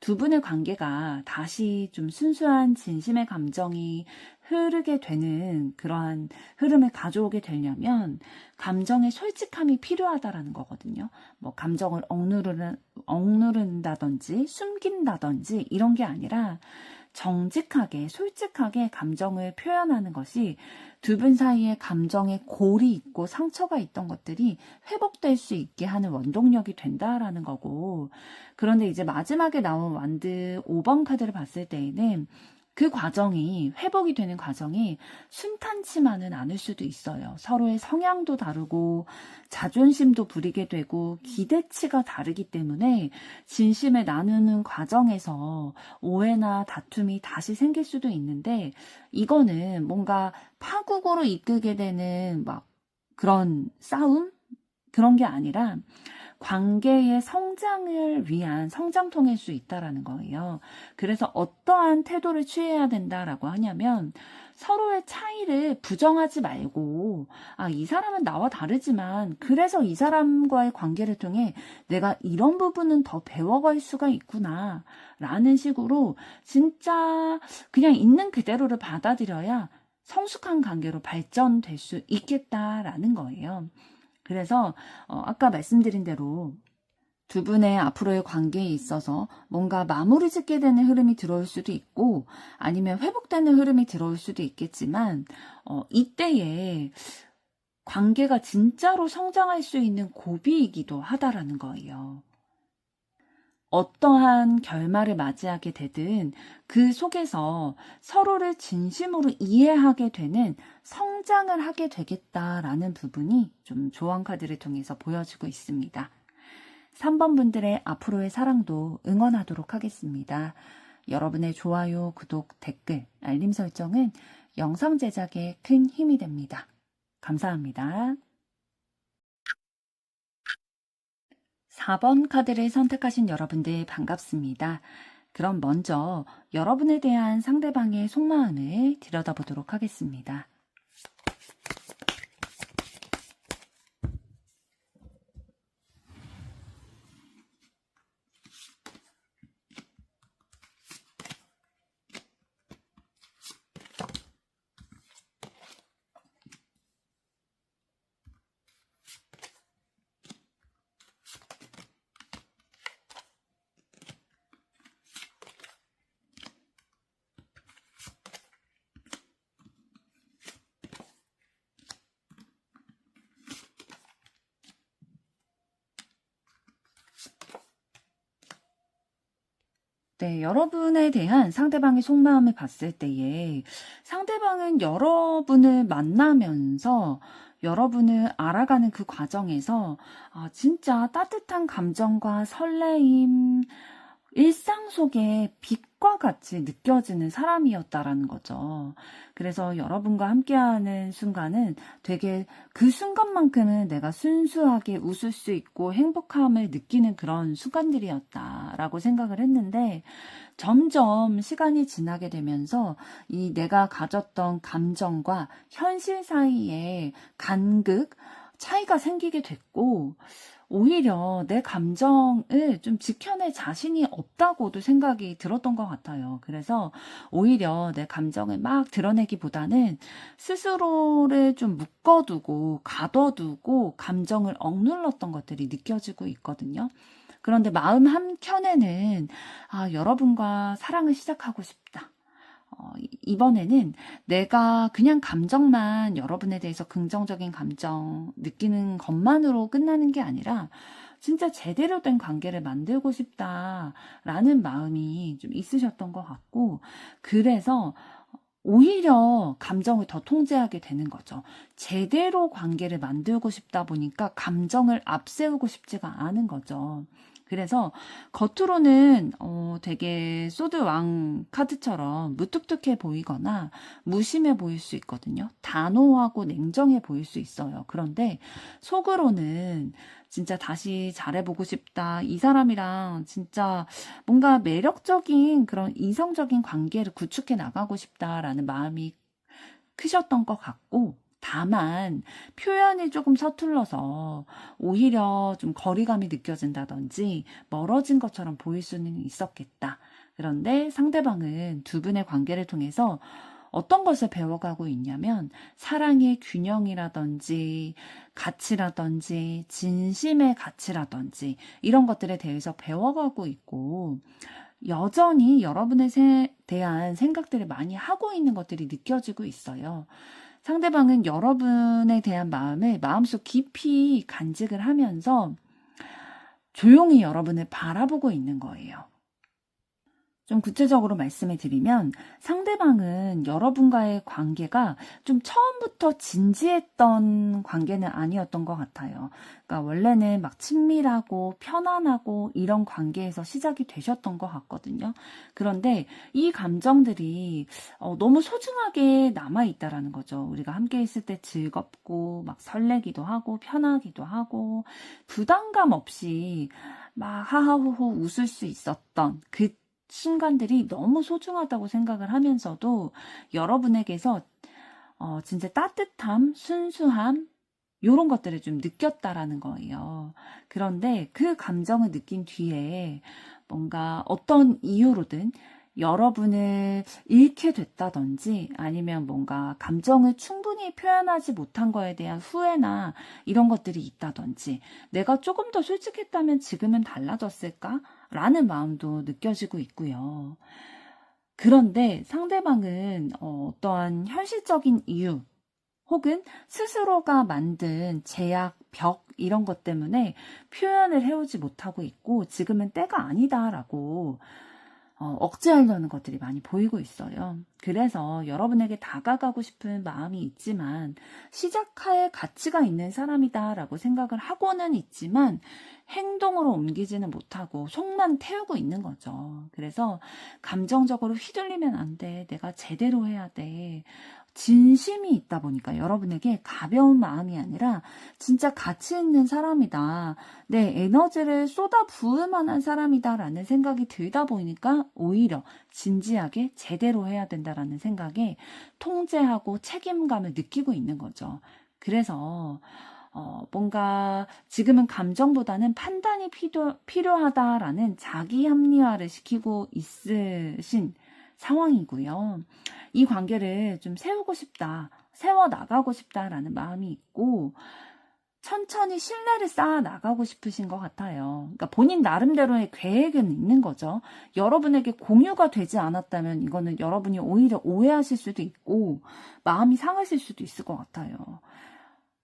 두 분의 관계가 다시 좀 순수한 진심의 감정이 흐르게 되는 그러한 흐름을 가져오게 되려면 감정의 솔직함이 필요하다라는 거거든요. 뭐 감정을 억누른다든지 숨긴다든지 이런 게 아니라 정직하게 솔직하게 감정을 표현하는 것이 두 분 사이에 감정의 골이 있고 상처가 있던 것들이 회복될 수 있게 하는 원동력이 된다라는 거고, 그런데 이제 마지막에 나온 완드 5번 카드를 봤을 때에는 그 과정이 회복이 되는 과정이 순탄치만은 않을 수도 있어요. 서로의 성향도 다르고 자존심도 부리게 되고 기대치가 다르기 때문에 진심을 나누는 과정에서 오해나 다툼이 다시 생길 수도 있는데, 이거는 뭔가 파국으로 이끌게 되는 막 그런 싸움? 그런 게 아니라 관계의 성장을 위한 성장통일 수 있다라는 거예요. 그래서 어떠한 태도를 취해야 된다라고 하냐면 서로의 차이를 부정하지 말고, 이 사람은 나와 다르지만 그래서 이 사람과의 관계를 통해 내가 이런 부분은 더 배워갈 수가 있구나 라는 식으로 진짜 그냥 있는 그대로를 받아들여야 성숙한 관계로 발전될 수 있겠다라는 거예요. 그래서 아까 말씀드린 대로 두 분의 앞으로의 관계에 있어서 뭔가 마무리 짓게 되는 흐름이 들어올 수도 있고 아니면 회복되는 흐름이 들어올 수도 있겠지만 이때에 관계가 진짜로 성장할 수 있는 고비이기도 하다라는 거예요. 어떠한 결말을 맞이하게 되든 그 속에서 서로를 진심으로 이해하게 되는 성장을 하게 되겠다라는 부분이 좀 조언 카드를 통해서 보여주고 있습니다. 3번 분들의 앞으로의 사랑도 응원하도록 하겠습니다. 여러분의 좋아요, 구독, 댓글, 알림 설정은 영상 제작에 큰 힘이 됩니다. 감사합니다. 4번 카드를 선택하신 여러분들 반갑습니다. 그럼 먼저 여러분에 대한 상대방의 속마음을 들여다보도록 하겠습니다. 네, 여러분에 대한 상대방의 속마음을 봤을 때에 상대방은 여러분을 만나면서 여러분을 알아가는 그 과정에서 진짜 따뜻한 감정과 설레임, 일상 속에 빛과 같이 느껴지는 사람이었다라는 거죠. 그래서 여러분과 함께하는 순간은 되게 그 순간만큼은 내가 순수하게 웃을 수 있고 행복함을 느끼는 그런 순간들이었다라고 생각을 했는데, 점점 시간이 지나게 되면서 이 내가 가졌던 감정과 현실 사이에 간극, 차이가 생기게 됐고, 오히려 내 감정을 좀 지켜낼 자신이 없다고도 생각이 들었던 것 같아요. 그래서 오히려 내 감정을 막 드러내기보다는 스스로를 좀 묶어두고 가둬두고 감정을 억눌렀던 것들이 느껴지고 있거든요. 그런데 마음 한켠에는 여러분과 사랑을 시작하고 싶다. 이번에는 내가 그냥 감정만, 여러분에 대해서 긍정적인 감정 느끼는 것만으로 끝나는 게 아니라 진짜 제대로 된 관계를 만들고 싶다라는 마음이 좀 있으셨던 것 같고, 그래서 오히려 감정을 더 통제하게 되는 거죠. 제대로 관계를 만들고 싶다 보니까 감정을 앞세우고 싶지가 않은 거죠. 그래서 겉으로는 되게 소드 왕 카드처럼 무뚝뚝해 보이거나 무심해 보일 수 있거든요. 단호하고 냉정해 보일 수 있어요. 그런데 속으로는 진짜 다시 잘해보고 싶다. 이 사람이랑 진짜 뭔가 매력적인 그런 이성적인 관계를 구축해 나가고 싶다라는 마음이 크셨던 것 같고, 다만 표현이 조금 서툴러서 오히려 좀 거리감이 느껴진다든지 멀어진 것처럼 보일 수는 있었겠다. 그런데 상대방은 두 분의 관계를 통해서 어떤 것을 배워가고 있냐면 사랑의 균형이라든지 가치라든지 진심의 가치라든지 이런 것들에 대해서 배워가고 있고, 여전히 여러분에 대한 생각들을 많이 하고 있는 것들이 느껴지고 있어요. 상대방은 여러분에 대한 마음을 마음속 깊이 간직을 하면서 조용히 여러분을 바라보고 있는 거예요. 좀 구체적으로 말씀을 드리면, 상대방은 여러분과의 관계가 좀 처음부터 진지했던 관계는 아니었던 것 같아요. 그러니까 원래는 막 친밀하고 편안하고 이런 관계에서 시작이 되셨던 것 같거든요. 그런데 이 감정들이 너무 소중하게 남아있다라는 거죠. 우리가 함께 있을 때 즐겁고 막 설레기도 하고 편하기도 하고 부담감 없이 막 하하호호 웃을 수 있었던 그 순간들이 너무 소중하다고 생각을 하면서도 여러분에게서 진짜 따뜻함, 순수함 요런 것들을 좀 느꼈다라는 거예요. 그런데 그 감정을 느낀 뒤에 뭔가 어떤 이유로든 여러분을 잃게 됐다든지 아니면 뭔가 감정을 충분히 표현하지 못한 거에 대한 후회나 이런 것들이 있다든지, 내가 조금 더 솔직했다면 지금은 달라졌을까? 라는 마음도 느껴지고 있고요. 그런데 상대방은 어떠한 현실적인 이유 혹은 스스로가 만든 제약, 벽 이런 것 때문에 표현을 해오지 못하고 있고 지금은 때가 아니다라고 억제하려는 것들이 많이 보이고 있어요. 그래서 여러분에게 다가가고 싶은 마음이 있지만 시작할 가치가 있는 사람이다라고 생각을 하고는 있지만 행동으로 옮기지는 못하고 속만 태우고 있는 거죠. 그래서 감정적으로 휘둘리면 안 돼. 내가 제대로 해야 돼. 진심이 있다 보니까 여러분에게 가벼운 마음이 아니라 진짜 가치 있는 사람이다. 내 에너지를 쏟아 부을 만한 사람이다라는 생각이 들다 보니까 오히려 진지하게 제대로 해야 된다라는 생각에 통제하고 책임감을 느끼고 있는 거죠. 그래서 뭔가 지금은 감정보다는 판단이 필요하다라는 자기 합리화를 시키고 있으신 상황이고요. 이 관계를 좀 세우고 싶다, 세워나가고 싶다라는 마음이 있고 천천히 신뢰를 쌓아 나가고 싶으신 것 같아요. 그러니까 본인 나름대로의 계획은 있는 거죠. 여러분에게 공유가 되지 않았다면 이거는 여러분이 오히려 오해하실 수도 있고 마음이 상하실 수도 있을 것 같아요.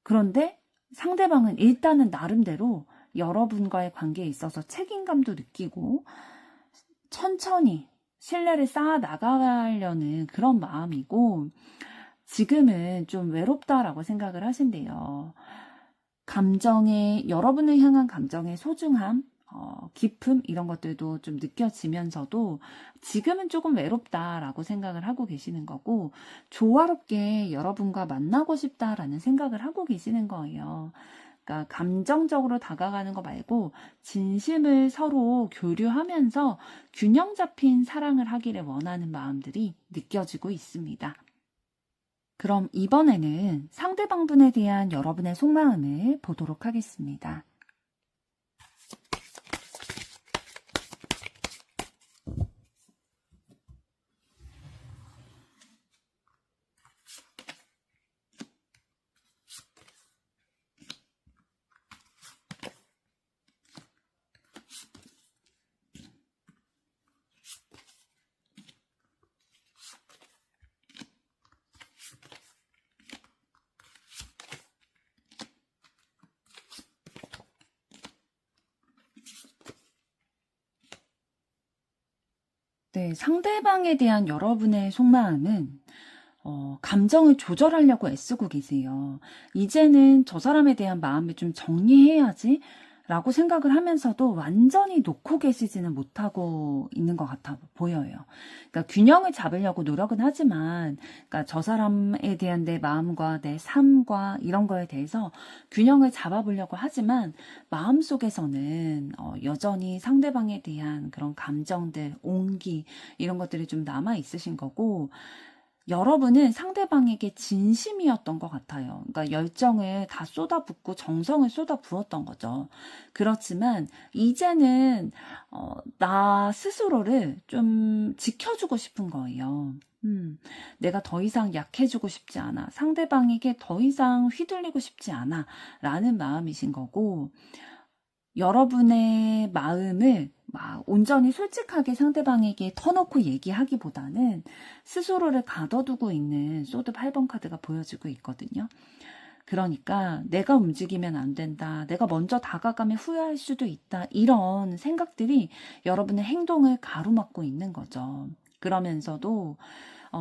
그런데 상대방은 일단은 나름대로 여러분과의 관계에 있어서 책임감도 느끼고 천천히 신뢰를 쌓아 나가려는 그런 마음이고, 지금은 좀 외롭다라고 생각을 하신대요. 여러분을 향한 감정의 소중함, 기쁨 이런 것들도 좀 느껴지면서도 지금은 조금 외롭다라고 생각을 하고 계시는 거고 조화롭게 여러분과 만나고 싶다라는 생각을 하고 계시는 거예요. 그러니까 감정적으로 다가가는 거 말고 진심을 서로 교류하면서 균형 잡힌 사랑을 하기를 원하는 마음들이 느껴지고 있습니다. 그럼 이번에는 상대방분에 대한 여러분의 속마음을 보도록 하겠습니다. 네, 상대방에 대한 여러분의 속마음은 감정을 조절하려고 애쓰고 계세요. 이제는 저 사람에 대한 마음을 좀 정리해야지 라고 생각을 하면서도 완전히 놓고 계시지는 못하고 있는 것 같아 보여요. 그러니까 균형을 잡으려고 노력은 하지만, 그러니까 저 사람에 대한 내 마음과 내 삶과 이런 거에 대해서 균형을 잡아보려고 하지만, 마음속에서는 여전히 상대방에 대한 그런 감정들, 온기, 이런 것들이 좀 남아 있으신 거고, 여러분은 상대방에게 진심이었던 것 같아요. 그러니까 열정을 다 쏟아붓고 정성을 쏟아부었던 거죠. 그렇지만 이제는 나 스스로를 좀 지켜주고 싶은 거예요. 내가 더 이상 약해지고 싶지 않아. 상대방에게 더 이상 휘둘리고 싶지 않아. 라는 마음이신 거고, 여러분의 마음을 막 온전히 솔직하게 상대방에게 터놓고 얘기하기보다는 스스로를 가둬두고 있는 소드 8번 카드가 보여지고 있거든요. 그러니까 내가 움직이면 안 된다. 내가 먼저 다가가면 후회할 수도 있다. 이런 생각들이 여러분의 행동을 가로막고 있는 거죠. 그러면서도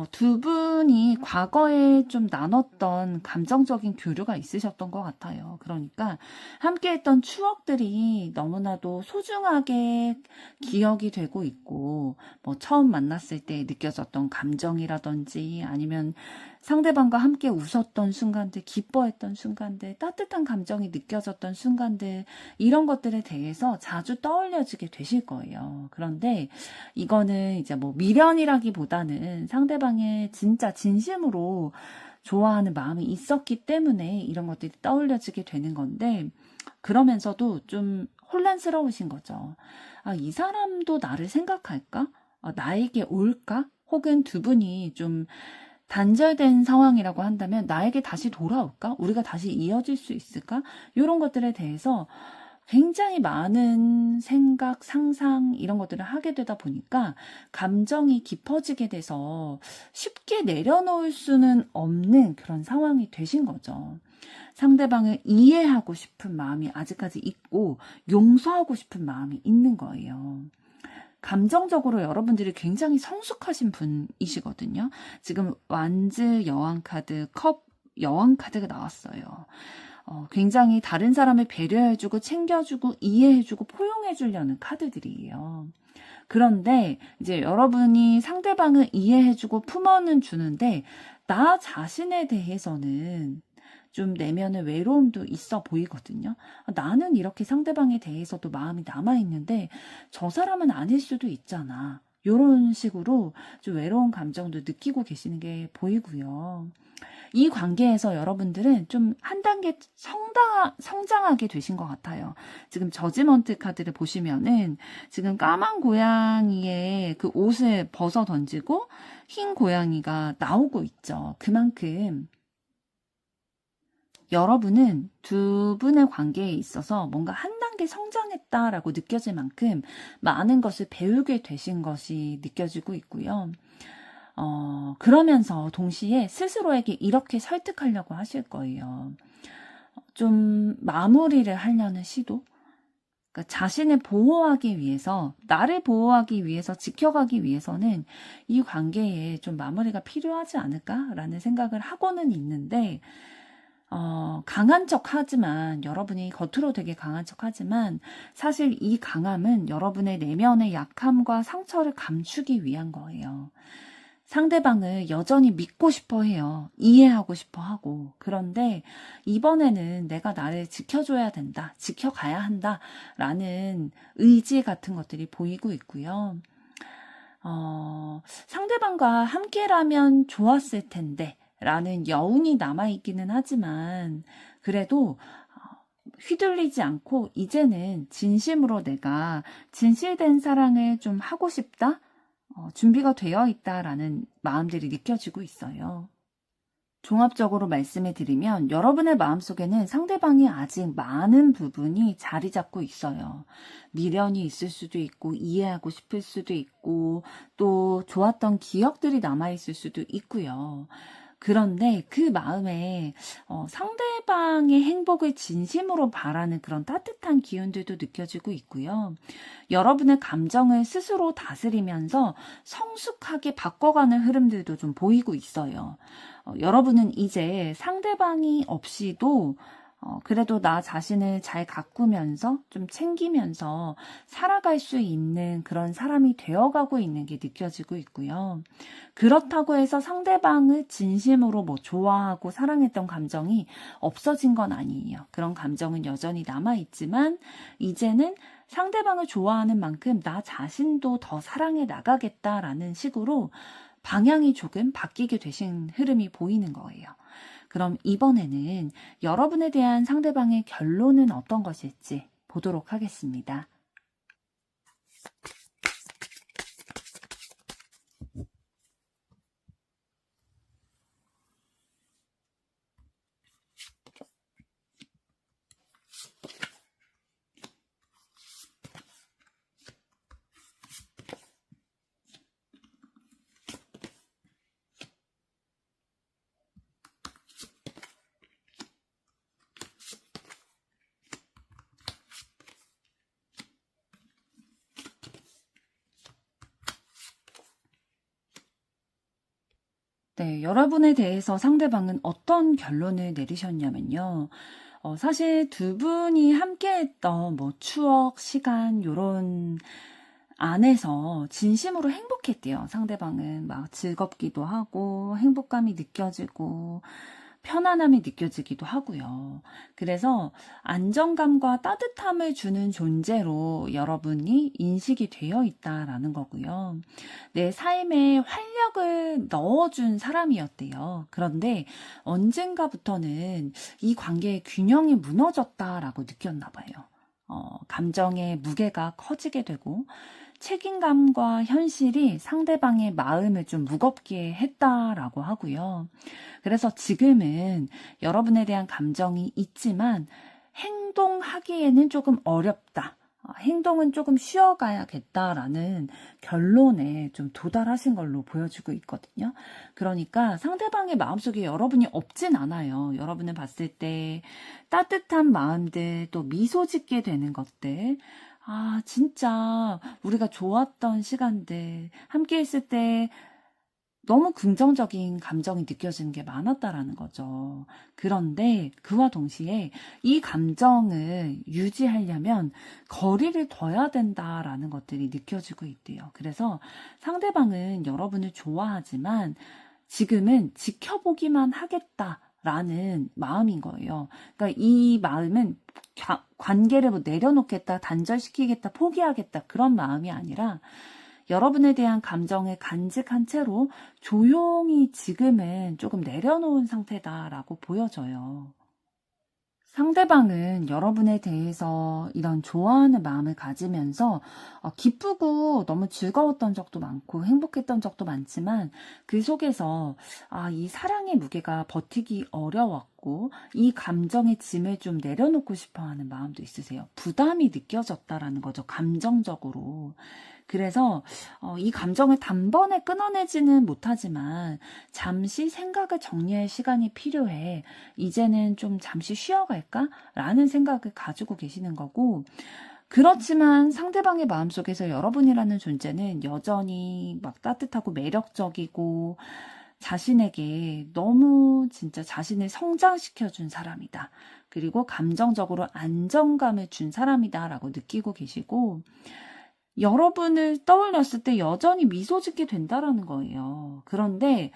두 분이 과거에 좀 나눴던 감정적인 교류가 있으셨던 것 같아요. 그러니까 함께했던 추억들이 너무나도 소중하게 기억이 되고 있고, 뭐 처음 만났을 때 느껴졌던 감정이라든지 아니면 상대방과 함께 웃었던 순간들, 기뻐했던 순간들, 따뜻한 감정이 느껴졌던 순간들, 이런 것들에 대해서 자주 떠올려지게 되실 거예요. 그런데 이거는 이제 뭐 미련이라기보다는 상대방의 진짜 진심으로 좋아하는 마음이 있었기 때문에 이런 것들이 떠올려지게 되는 건데, 그러면서도 좀 혼란스러우신 거죠. 아, 이 사람도 나를 생각할까? 나에게 올까? 혹은 두 분이 좀 단절된 상황이라고 한다면 나에게 다시 돌아올까? 우리가 다시 이어질 수 있을까? 이런 것들에 대해서 굉장히 많은 생각, 상상 이런 것들을 하게 되다 보니까 감정이 깊어지게 돼서 쉽게 내려놓을 수는 없는 그런 상황이 되신 거죠. 상대방을 이해하고 싶은 마음이 아직까지 있고 용서하고 싶은 마음이 있는 거예요. 감정적으로 여러분들이 굉장히 성숙하신 분이시거든요. 지금 완즈 여왕 카드, 컵 여왕 카드가 나왔어요. 굉장히 다른 사람을 배려해주고 챙겨주고 이해해주고 포용해주려는 카드들이에요. 그런데 이제 여러분이 상대방을 이해해주고 품어는 주는데 나 자신에 대해서는 좀 내면의 외로움도 있어 보이거든요. 나는 이렇게 상대방에 대해서도 마음이 남아있는데 저 사람은 아닐 수도 있잖아. 이런 식으로 좀 외로운 감정도 느끼고 계시는 게 보이고요. 이 관계에서 여러분들은 좀 한 단계 성장하게 되신 것 같아요. 지금 저지먼트 카드를 보시면은 지금 까만 고양이의 그 옷을 벗어 던지고 흰 고양이가 나오고 있죠. 그만큼 여러분은 두 분의 관계에 있어서 뭔가 한 단계 성장했다라고 느껴질 만큼 많은 것을 배우게 되신 것이 느껴지고 있고요. 그러면서 동시에 스스로에게 이렇게 설득하려고 하실 거예요. 좀 마무리를 하려는 시도? 그러니까 자신을 보호하기 위해서, 나를 보호하기 위해서, 지켜가기 위해서는 이 관계에 좀 마무리가 필요하지 않을까라는 생각을 하고는 있는데, 강한 척 하지만, 여러분이 겉으로 되게 강한 척 하지만, 사실 이 강함은 여러분의 내면의 약함과 상처를 감추기 위한 거예요. 상대방을 여전히 믿고 싶어 해요. 이해하고 싶어 하고. 그런데 이번에는 내가 나를 지켜줘야 된다, 지켜가야 한다, 라는 의지 같은 것들이 보이고 있고요. 상대방과 함께라면 좋았을 텐데, 라는 여운이 남아있기는 하지만, 그래도 휘둘리지 않고 이제는 진심으로 내가 진실된 사랑을 좀 하고 싶다? 준비가 되어 있다라는 마음들이 느껴지고 있어요. 종합적으로 말씀을 드리면 여러분의 마음속에는 상대방이 아직 많은 부분이 자리 잡고 있어요. 미련이 있을 수도 있고, 이해하고 싶을 수도 있고, 또 좋았던 기억들이 남아있을 수도 있고요. 그런데 그 마음에 상대방의 행복을 진심으로 바라는 그런 따뜻한 기운들도 느껴지고 있고요. 여러분의 감정을 스스로 다스리면서 성숙하게 바꿔가는 흐름들도 좀 보이고 있어요. 여러분은 이제 상대방이 없이도 그래도 나 자신을 잘 가꾸면서 좀 챙기면서 살아갈 수 있는 그런 사람이 되어가고 있는 게 느껴지고 있고요. 그렇다고 해서 상대방을 진심으로 뭐 좋아하고 사랑했던 감정이 없어진 건 아니에요. 그런 감정은 여전히 남아있지만 이제는 상대방을 좋아하는 만큼 나 자신도 더 사랑해 나가겠다라는 식으로 방향이 조금 바뀌게 되신 흐름이 보이는 거예요. 그럼 이번에는 여러분에 대한 상대방의 결론은 어떤 것일지 보도록 하겠습니다. 네, 여러분에 대해서 상대방은 어떤 결론을 내리셨냐면요. 사실 두 분이 함께했던 뭐 추억, 시간, 요런 안에서 진심으로 행복했대요. 상대방은 막 즐겁기도 하고 행복감이 느껴지고 편안함이 느껴지기도 하고요. 그래서 안정감과 따뜻함을 주는 존재로 여러분이 인식이 되어 있다라는 거고요. 내 삶에 활력을 넣어준 사람이었대요. 그런데 언젠가부터는 이 관계의 균형이 무너졌다라고 느꼈나 봐요. 감정의 무게가 커지게 되고 책임감과 현실이 상대방의 마음을 좀 무겁게 했다라고 하고요. 그래서 지금은 여러분에 대한 감정이 있지만 행동하기에는 조금 어렵다. 행동은 조금 쉬어가야겠다라는 결론에 좀 도달하신 걸로 보여지고 있거든요. 그러니까 상대방의 마음속에 여러분이 없진 않아요. 여러분을 봤을 때 따뜻한 마음들, 또 미소 짓게 되는 것들, 진짜 우리가 좋았던 시간들, 함께 있을 때 너무 긍정적인 감정이 느껴지는 게 많았다라는 거죠. 그런데 그와 동시에 이 감정을 유지하려면 거리를 둬야 된다라는 것들이 느껴지고 있대요. 그래서 상대방은 여러분을 좋아하지만 지금은 지켜보기만 하겠다라는 마음인 거예요. 그러니까 이 마음은 관계를 뭐 내려놓겠다, 단절시키겠다, 포기하겠다 그런 마음이 아니라 여러분에 대한 감정을 간직한 채로 조용히 지금은 조금 내려놓은 상태다라고 보여져요. 상대방은 여러분에 대해서 이런 좋아하는 마음을 가지면서 기쁘고 너무 즐거웠던 적도 많고 행복했던 적도 많지만 그 속에서 이 사랑의 무게가 버티기 어려웠고 이 감정의 짐을 좀 내려놓고 싶어하는 마음도 있으세요. 부담이 느껴졌다라는 거죠. 감정적으로. 그래서 이 감정을 단번에 끊어내지는 못하지만 잠시 생각을 정리할 시간이 필요해. 이제는 좀 잠시 쉬어갈까? 라는 생각을 가지고 계시는 거고, 그렇지만 상대방의 마음속에서 여러분이라는 존재는 여전히 막 따뜻하고 매력적이고 자신에게 너무 진짜 자신을 성장시켜준 사람이다. 그리고 감정적으로 안정감을 준 사람이다 라고 느끼고 계시고, 여러분을 떠올렸을 때 여전히 미소 짓게 된다라는 거예요. 그런데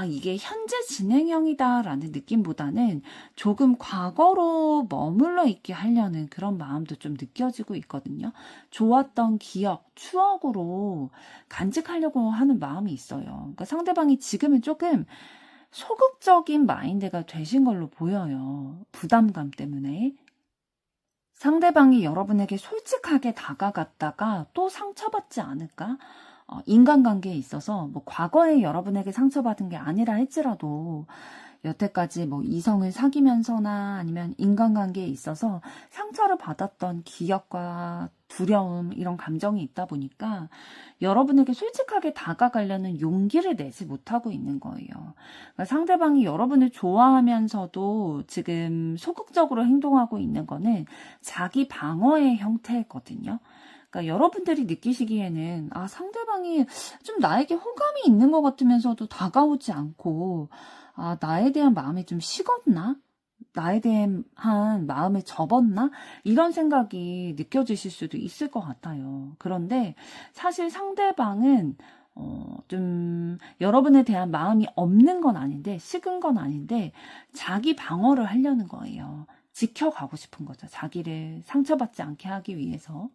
이게 현재 진행형이다라는 느낌보다는 조금 과거로 머물러 있게 하려는 그런 마음도 좀 느껴지고 있거든요. 좋았던 기억, 추억으로 간직하려고 하는 마음이 있어요. 그러니까 상대방이 지금은 조금 소극적인 마인드가 되신 걸로 보여요. 부담감 때문에. 상대방이 여러분에게 솔직하게 다가갔다가 또 상처받지 않을까? 인간관계에 있어서 뭐 과거에 여러분에게 상처받은 게 아니라 할지라도 여태까지 뭐 이성을 사귀면서나 아니면 인간관계에 있어서 상처를 받았던 기억과 두려움 이런 감정이 있다 보니까 여러분에게 솔직하게 다가가려는 용기를 내지 못하고 있는 거예요. 그러니까 상대방이 여러분을 좋아하면서도 지금 소극적으로 행동하고 있는 거는 자기 방어의 형태거든요. 그러니까 여러분들이 느끼시기에는 상대방이 좀 나에게 호감이 있는 것 같으면서도 다가오지 않고 나에 대한 마음이 좀 식었나? 나에 대한 마음을 접었나? 이런 생각이 느껴지실 수도 있을 것 같아요. 그런데 사실 상대방은 좀 여러분에 대한 마음이 없는 건 아닌데, 식은 건 아닌데 자기 방어를 하려는 거예요. 지켜가고 싶은 거죠. 자기를 상처받지 않게 하기 위해서.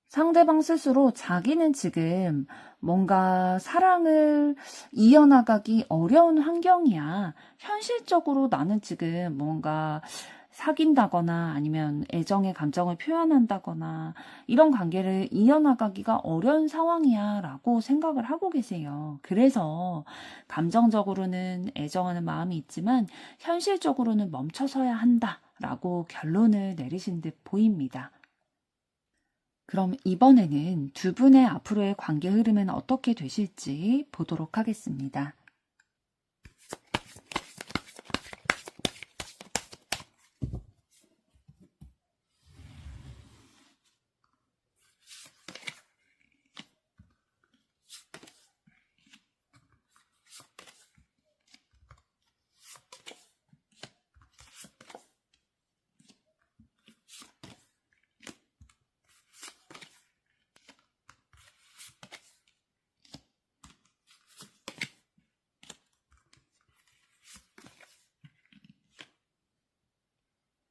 상대방 스스로 자기는 지금 뭔가 사랑을 이어나가기 어려운 환경이야. 현실적으로 나는 지금 뭔가 사귄다거나 아니면 애정의 감정을 표현한다거나 이런 관계를 이어나가기가 어려운 상황이야 라고 생각을 하고 계세요. 그래서 감정적으로는 애정하는 마음이 있지만 현실적으로는 멈춰서야 한다 라고 결론을 내리신 듯 보입니다. 그럼 이번에는 두 분의 앞으로의 관계 흐름은 어떻게 되실지 보도록 하겠습니다.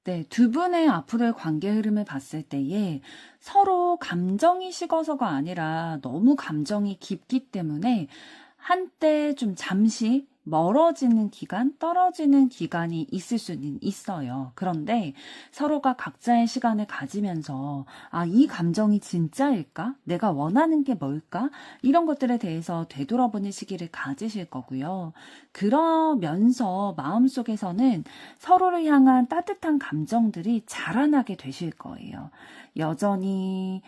네, 두 분의 앞으로의 관계 흐름을 봤을 때에 서로 감정이 식어서가 아니라 너무 감정이 깊기 때문에 한때 좀 잠시 멀어지는 기간, 떨어지는 기간이 있을 수는 있어요. 그런데 서로가 각자의 시간을 가지면서 이 감정이 진짜일까? 내가 원하는 게 뭘까? 이런 것들에 대해서 되돌아보는 시기를 가지실 거고요. 그러면서 마음속에서는 서로를 향한 따뜻한 감정들이 자라나게 되실 거예요. 여전히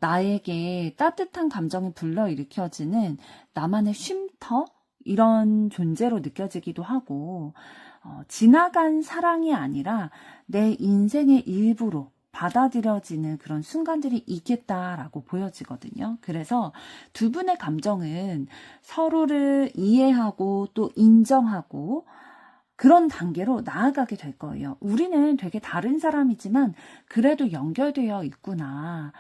나에게 따뜻한 감정이 불러일으켜지는 나만의 쉼터? 이런 존재로 느껴지기도 하고 지나간 사랑이 아니라 내 인생의 일부로 받아들여지는 그런 순간들이 있겠다라고 보여지거든요. 그래서 두 분의 감정은 서로를 이해하고 또 인정하고 그런 단계로 나아가게 될 거예요. 우리는 되게 다른 사람이지만 그래도 연결되어 있구나.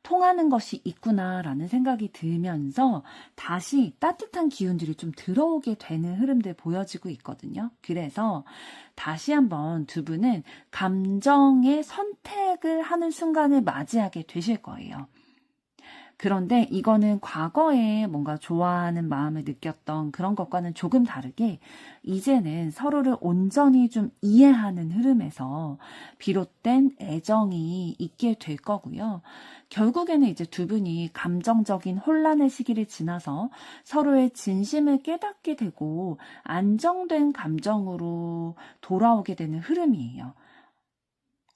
통하는 것이 있구나라는 생각이 들면서 다시 따뜻한 기운들이 좀 들어오게 되는 흐름들 보여지고 있거든요. 그래서 다시 한번 두 분은 감정의 선택을 하는 순간을 맞이하게 되실 거예요. 그런데 이거는 과거에 뭔가 좋아하는 마음을 느꼈던 그런 것과는 조금 다르게 이제는 서로를 온전히 좀 이해하는 흐름에서 비롯된 애정이 있게 될 거고요. 결국에는 이제 두 분이 감정적인 혼란의 시기를 지나서 서로의 진심을 깨닫게 되고 안정된 감정으로 돌아오게 되는 흐름이에요.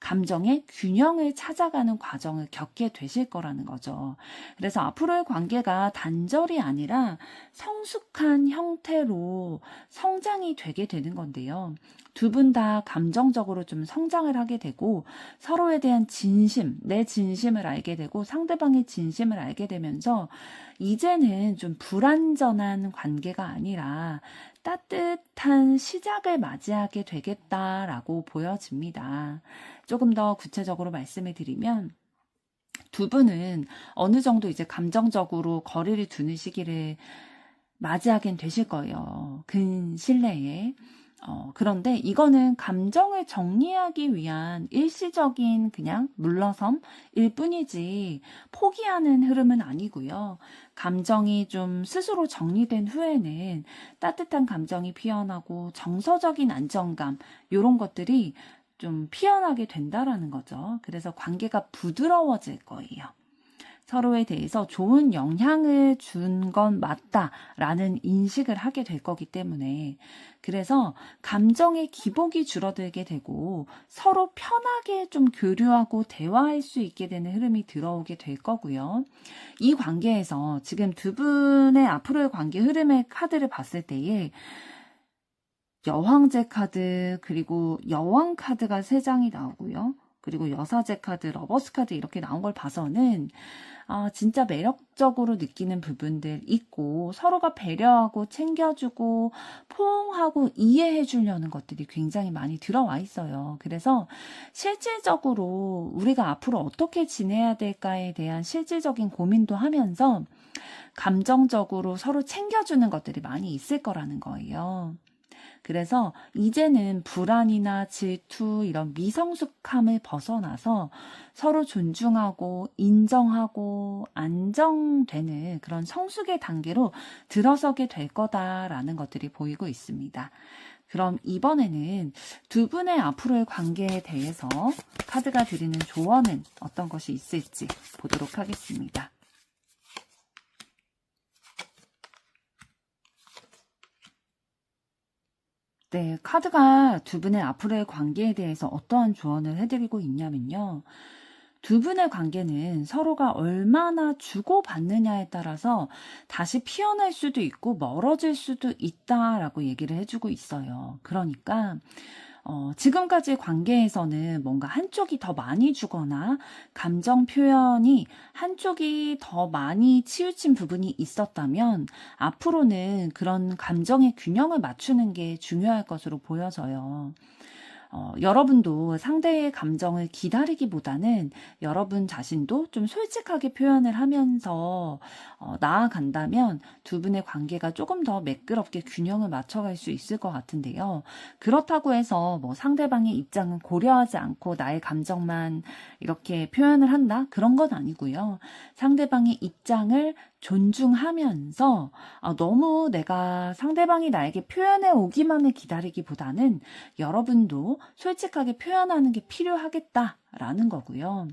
감정의 균형을 찾아가는 과정을 겪게 되실 거라는 거죠. 그래서 앞으로의 관계가 단절이 아니라 성숙한 형태로 성장이 되게 되는 건데요. 두 분 다 감정적으로 좀 성장을 하게 되고 서로에 대한 진심, 내 진심을 알게 되고 상대방의 진심을 알게 되면서 이제는 좀 불완전한 관계가 아니라 따뜻한 시작을 맞이하게 되겠다라고 보여집니다. 조금 더 구체적으로 말씀을 드리면 두 분은 어느 정도 이제 감정적으로 거리를 두는 시기를 맞이하긴 되실 거예요. 근실내에. 그런데 이거는 감정을 정리하기 위한 일시적인 그냥 물러섬일 뿐이지 포기하는 흐름은 아니고요. 감정이 좀 스스로 정리된 후에는 따뜻한 감정이 피어나고 정서적인 안정감 이런 것들이 좀 피어나게 된다라는 거죠. 그래서 관계가 부드러워질 거예요. 서로에 대해서 좋은 영향을 준 건 맞다라는 인식을 하게 될 거기 때문에 그래서 감정의 기복이 줄어들게 되고 서로 편하게 좀 교류하고 대화할 수 있게 되는 흐름이 들어오게 될 거고요. 이 관계에서 지금 두 분의 앞으로의 관계 흐름의 카드를 봤을 때에 여황제 카드 그리고 여왕 카드가 3장이 나오고요. 그리고 여사제 카드, 러버스 카드 이렇게 나온 걸 봐서는 진짜 매력적으로 느끼는 부분들 있고 서로가 배려하고 챙겨주고 포옹하고 이해해 주려는 것들이 굉장히 많이 들어와 있어요. 그래서 실질적으로 우리가 앞으로 어떻게 지내야 될까에 대한 실질적인 고민도 하면서 감정적으로 서로 챙겨주는 것들이 많이 있을 거라는 거예요. 그래서 이제는 불안이나 질투 이런 미성숙함을 벗어나서 서로 존중하고 인정하고 안정되는 그런 성숙의 단계로 들어서게 될 거다라는 것들이 보이고 있습니다. 그럼 이번에는 두 분의 앞으로의 관계에 대해서 카드가 드리는 조언은 어떤 것이 있을지 보도록 하겠습니다. 네, 카드가 두 분의 앞으로의 관계에 대해서 어떠한 조언을 해드리고 있냐면요. 두 분의 관계는 서로가 얼마나 주고받느냐에 따라서 다시 피어날 수도 있고 멀어질 수도 있다라고 얘기를 해주고 있어요. 그러니까 지금까지 관계에서는 뭔가 한쪽이 더 많이 주거나 감정 표현이 한쪽이 더 많이 치우친 부분이 있었다면 앞으로는 그런 감정의 균형을 맞추는 게 중요할 것으로 보여져요. 여러분도 상대의 감정을 기다리기보다는 여러분 자신도 좀 솔직하게 표현을 하면서 나아간다면 두 분의 관계가 조금 더 매끄럽게 균형을 맞춰갈 수 있을 것 같은데요. 그렇다고 해서 뭐 상대방의 입장은 고려하지 않고 나의 감정만 이렇게 표현을 한다? 그런 건 아니고요. 상대방의 입장을 존중하면서 너무 내가 상대방이 나에게 표현해 오기만을 기다리기보다는 여러분도 솔직하게 표현하는 게 필요하겠다라는 거고요.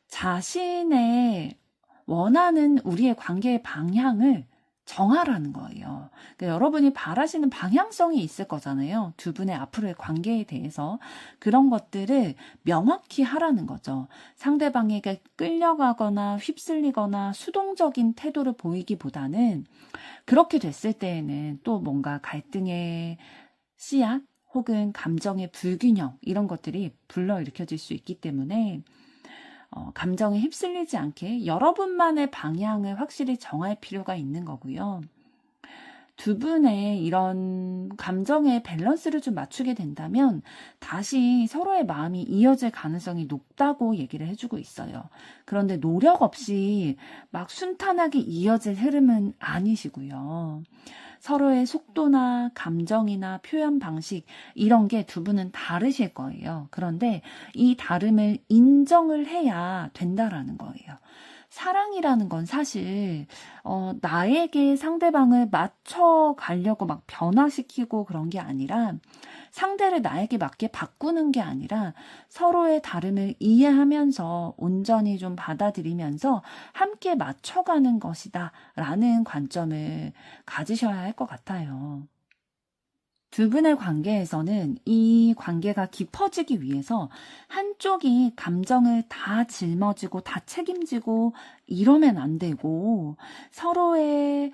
자신의 원하는 우리의 관계의 방향을 정하라는 거예요. 그러니까 여러분이 바라시는 방향성이 있을 거잖아요. 두 분의 앞으로의 관계에 대해서 그런 것들을 명확히 하라는 거죠. 상대방에게 끌려가거나 휩쓸리거나 수동적인 태도를 보이기보다는 그렇게 됐을 때에는 또 뭔가 갈등의 씨앗 혹은 감정의 불균형 이런 것들이 불러일으켜질 수 있기 때문에 감정에 휩쓸리지 않게 여러분만의 방향을 확실히 정할 필요가 있는 거고요. 두 분의 이런 감정의 밸런스를 좀 맞추게 된다면 다시 서로의 마음이 이어질 가능성이 높다고 얘기를 해주고 있어요. 그런데 노력 없이 막 순탄하게 이어질 흐름은 아니시고요. 서로의 속도나 감정이나 표현 방식 이런 게 두 분은 다르실 거예요. 그런데 이 다름을 인정을 해야 된다라는 거예요. 사랑이라는 건 사실 나에게 상대방을 맞춰가려고 막 변화시키고 그런 게 아니라 상대를 나에게 맞게 바꾸는 게 아니라 서로의 다름을 이해하면서 온전히 좀 받아들이면서 함께 맞춰가는 것이다 라는 관점을 가지셔야 할 것 같아요. 두 분의 관계에서는 이 관계가 깊어지기 위해서 한쪽이 감정을 다 짊어지고 다 책임지고 이러면 안 되고 서로의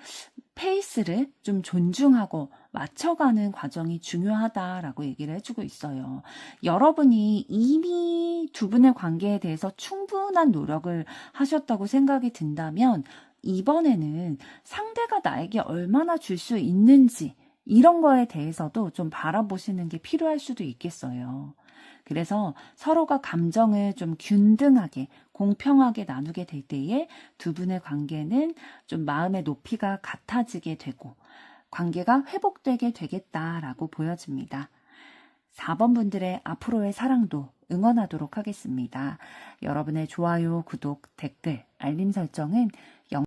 페이스를 좀 존중하고 맞춰가는 과정이 중요하다라고 얘기를 해주고 있어요. 여러분이 이미 두 분의 관계에 대해서 충분한 노력을 하셨다고 생각이 든다면 이번에는 상대가 나에게 얼마나 줄 수 있는지 이런 거에 대해서도 좀 바라보시는 게 필요할 수도 있겠어요. 그래서 서로가 감정을 좀 균등하게, 공평하게 나누게 될 때에 두 분의 관계는 좀 마음의 높이가 같아지게 되고 관계가 회복되게 되겠다라고 보여집니다. 4번 분들의 앞으로의 사랑도 응원하도록 하겠습니다. 여러분의 좋아요, 구독, 댓글, 알림 설정은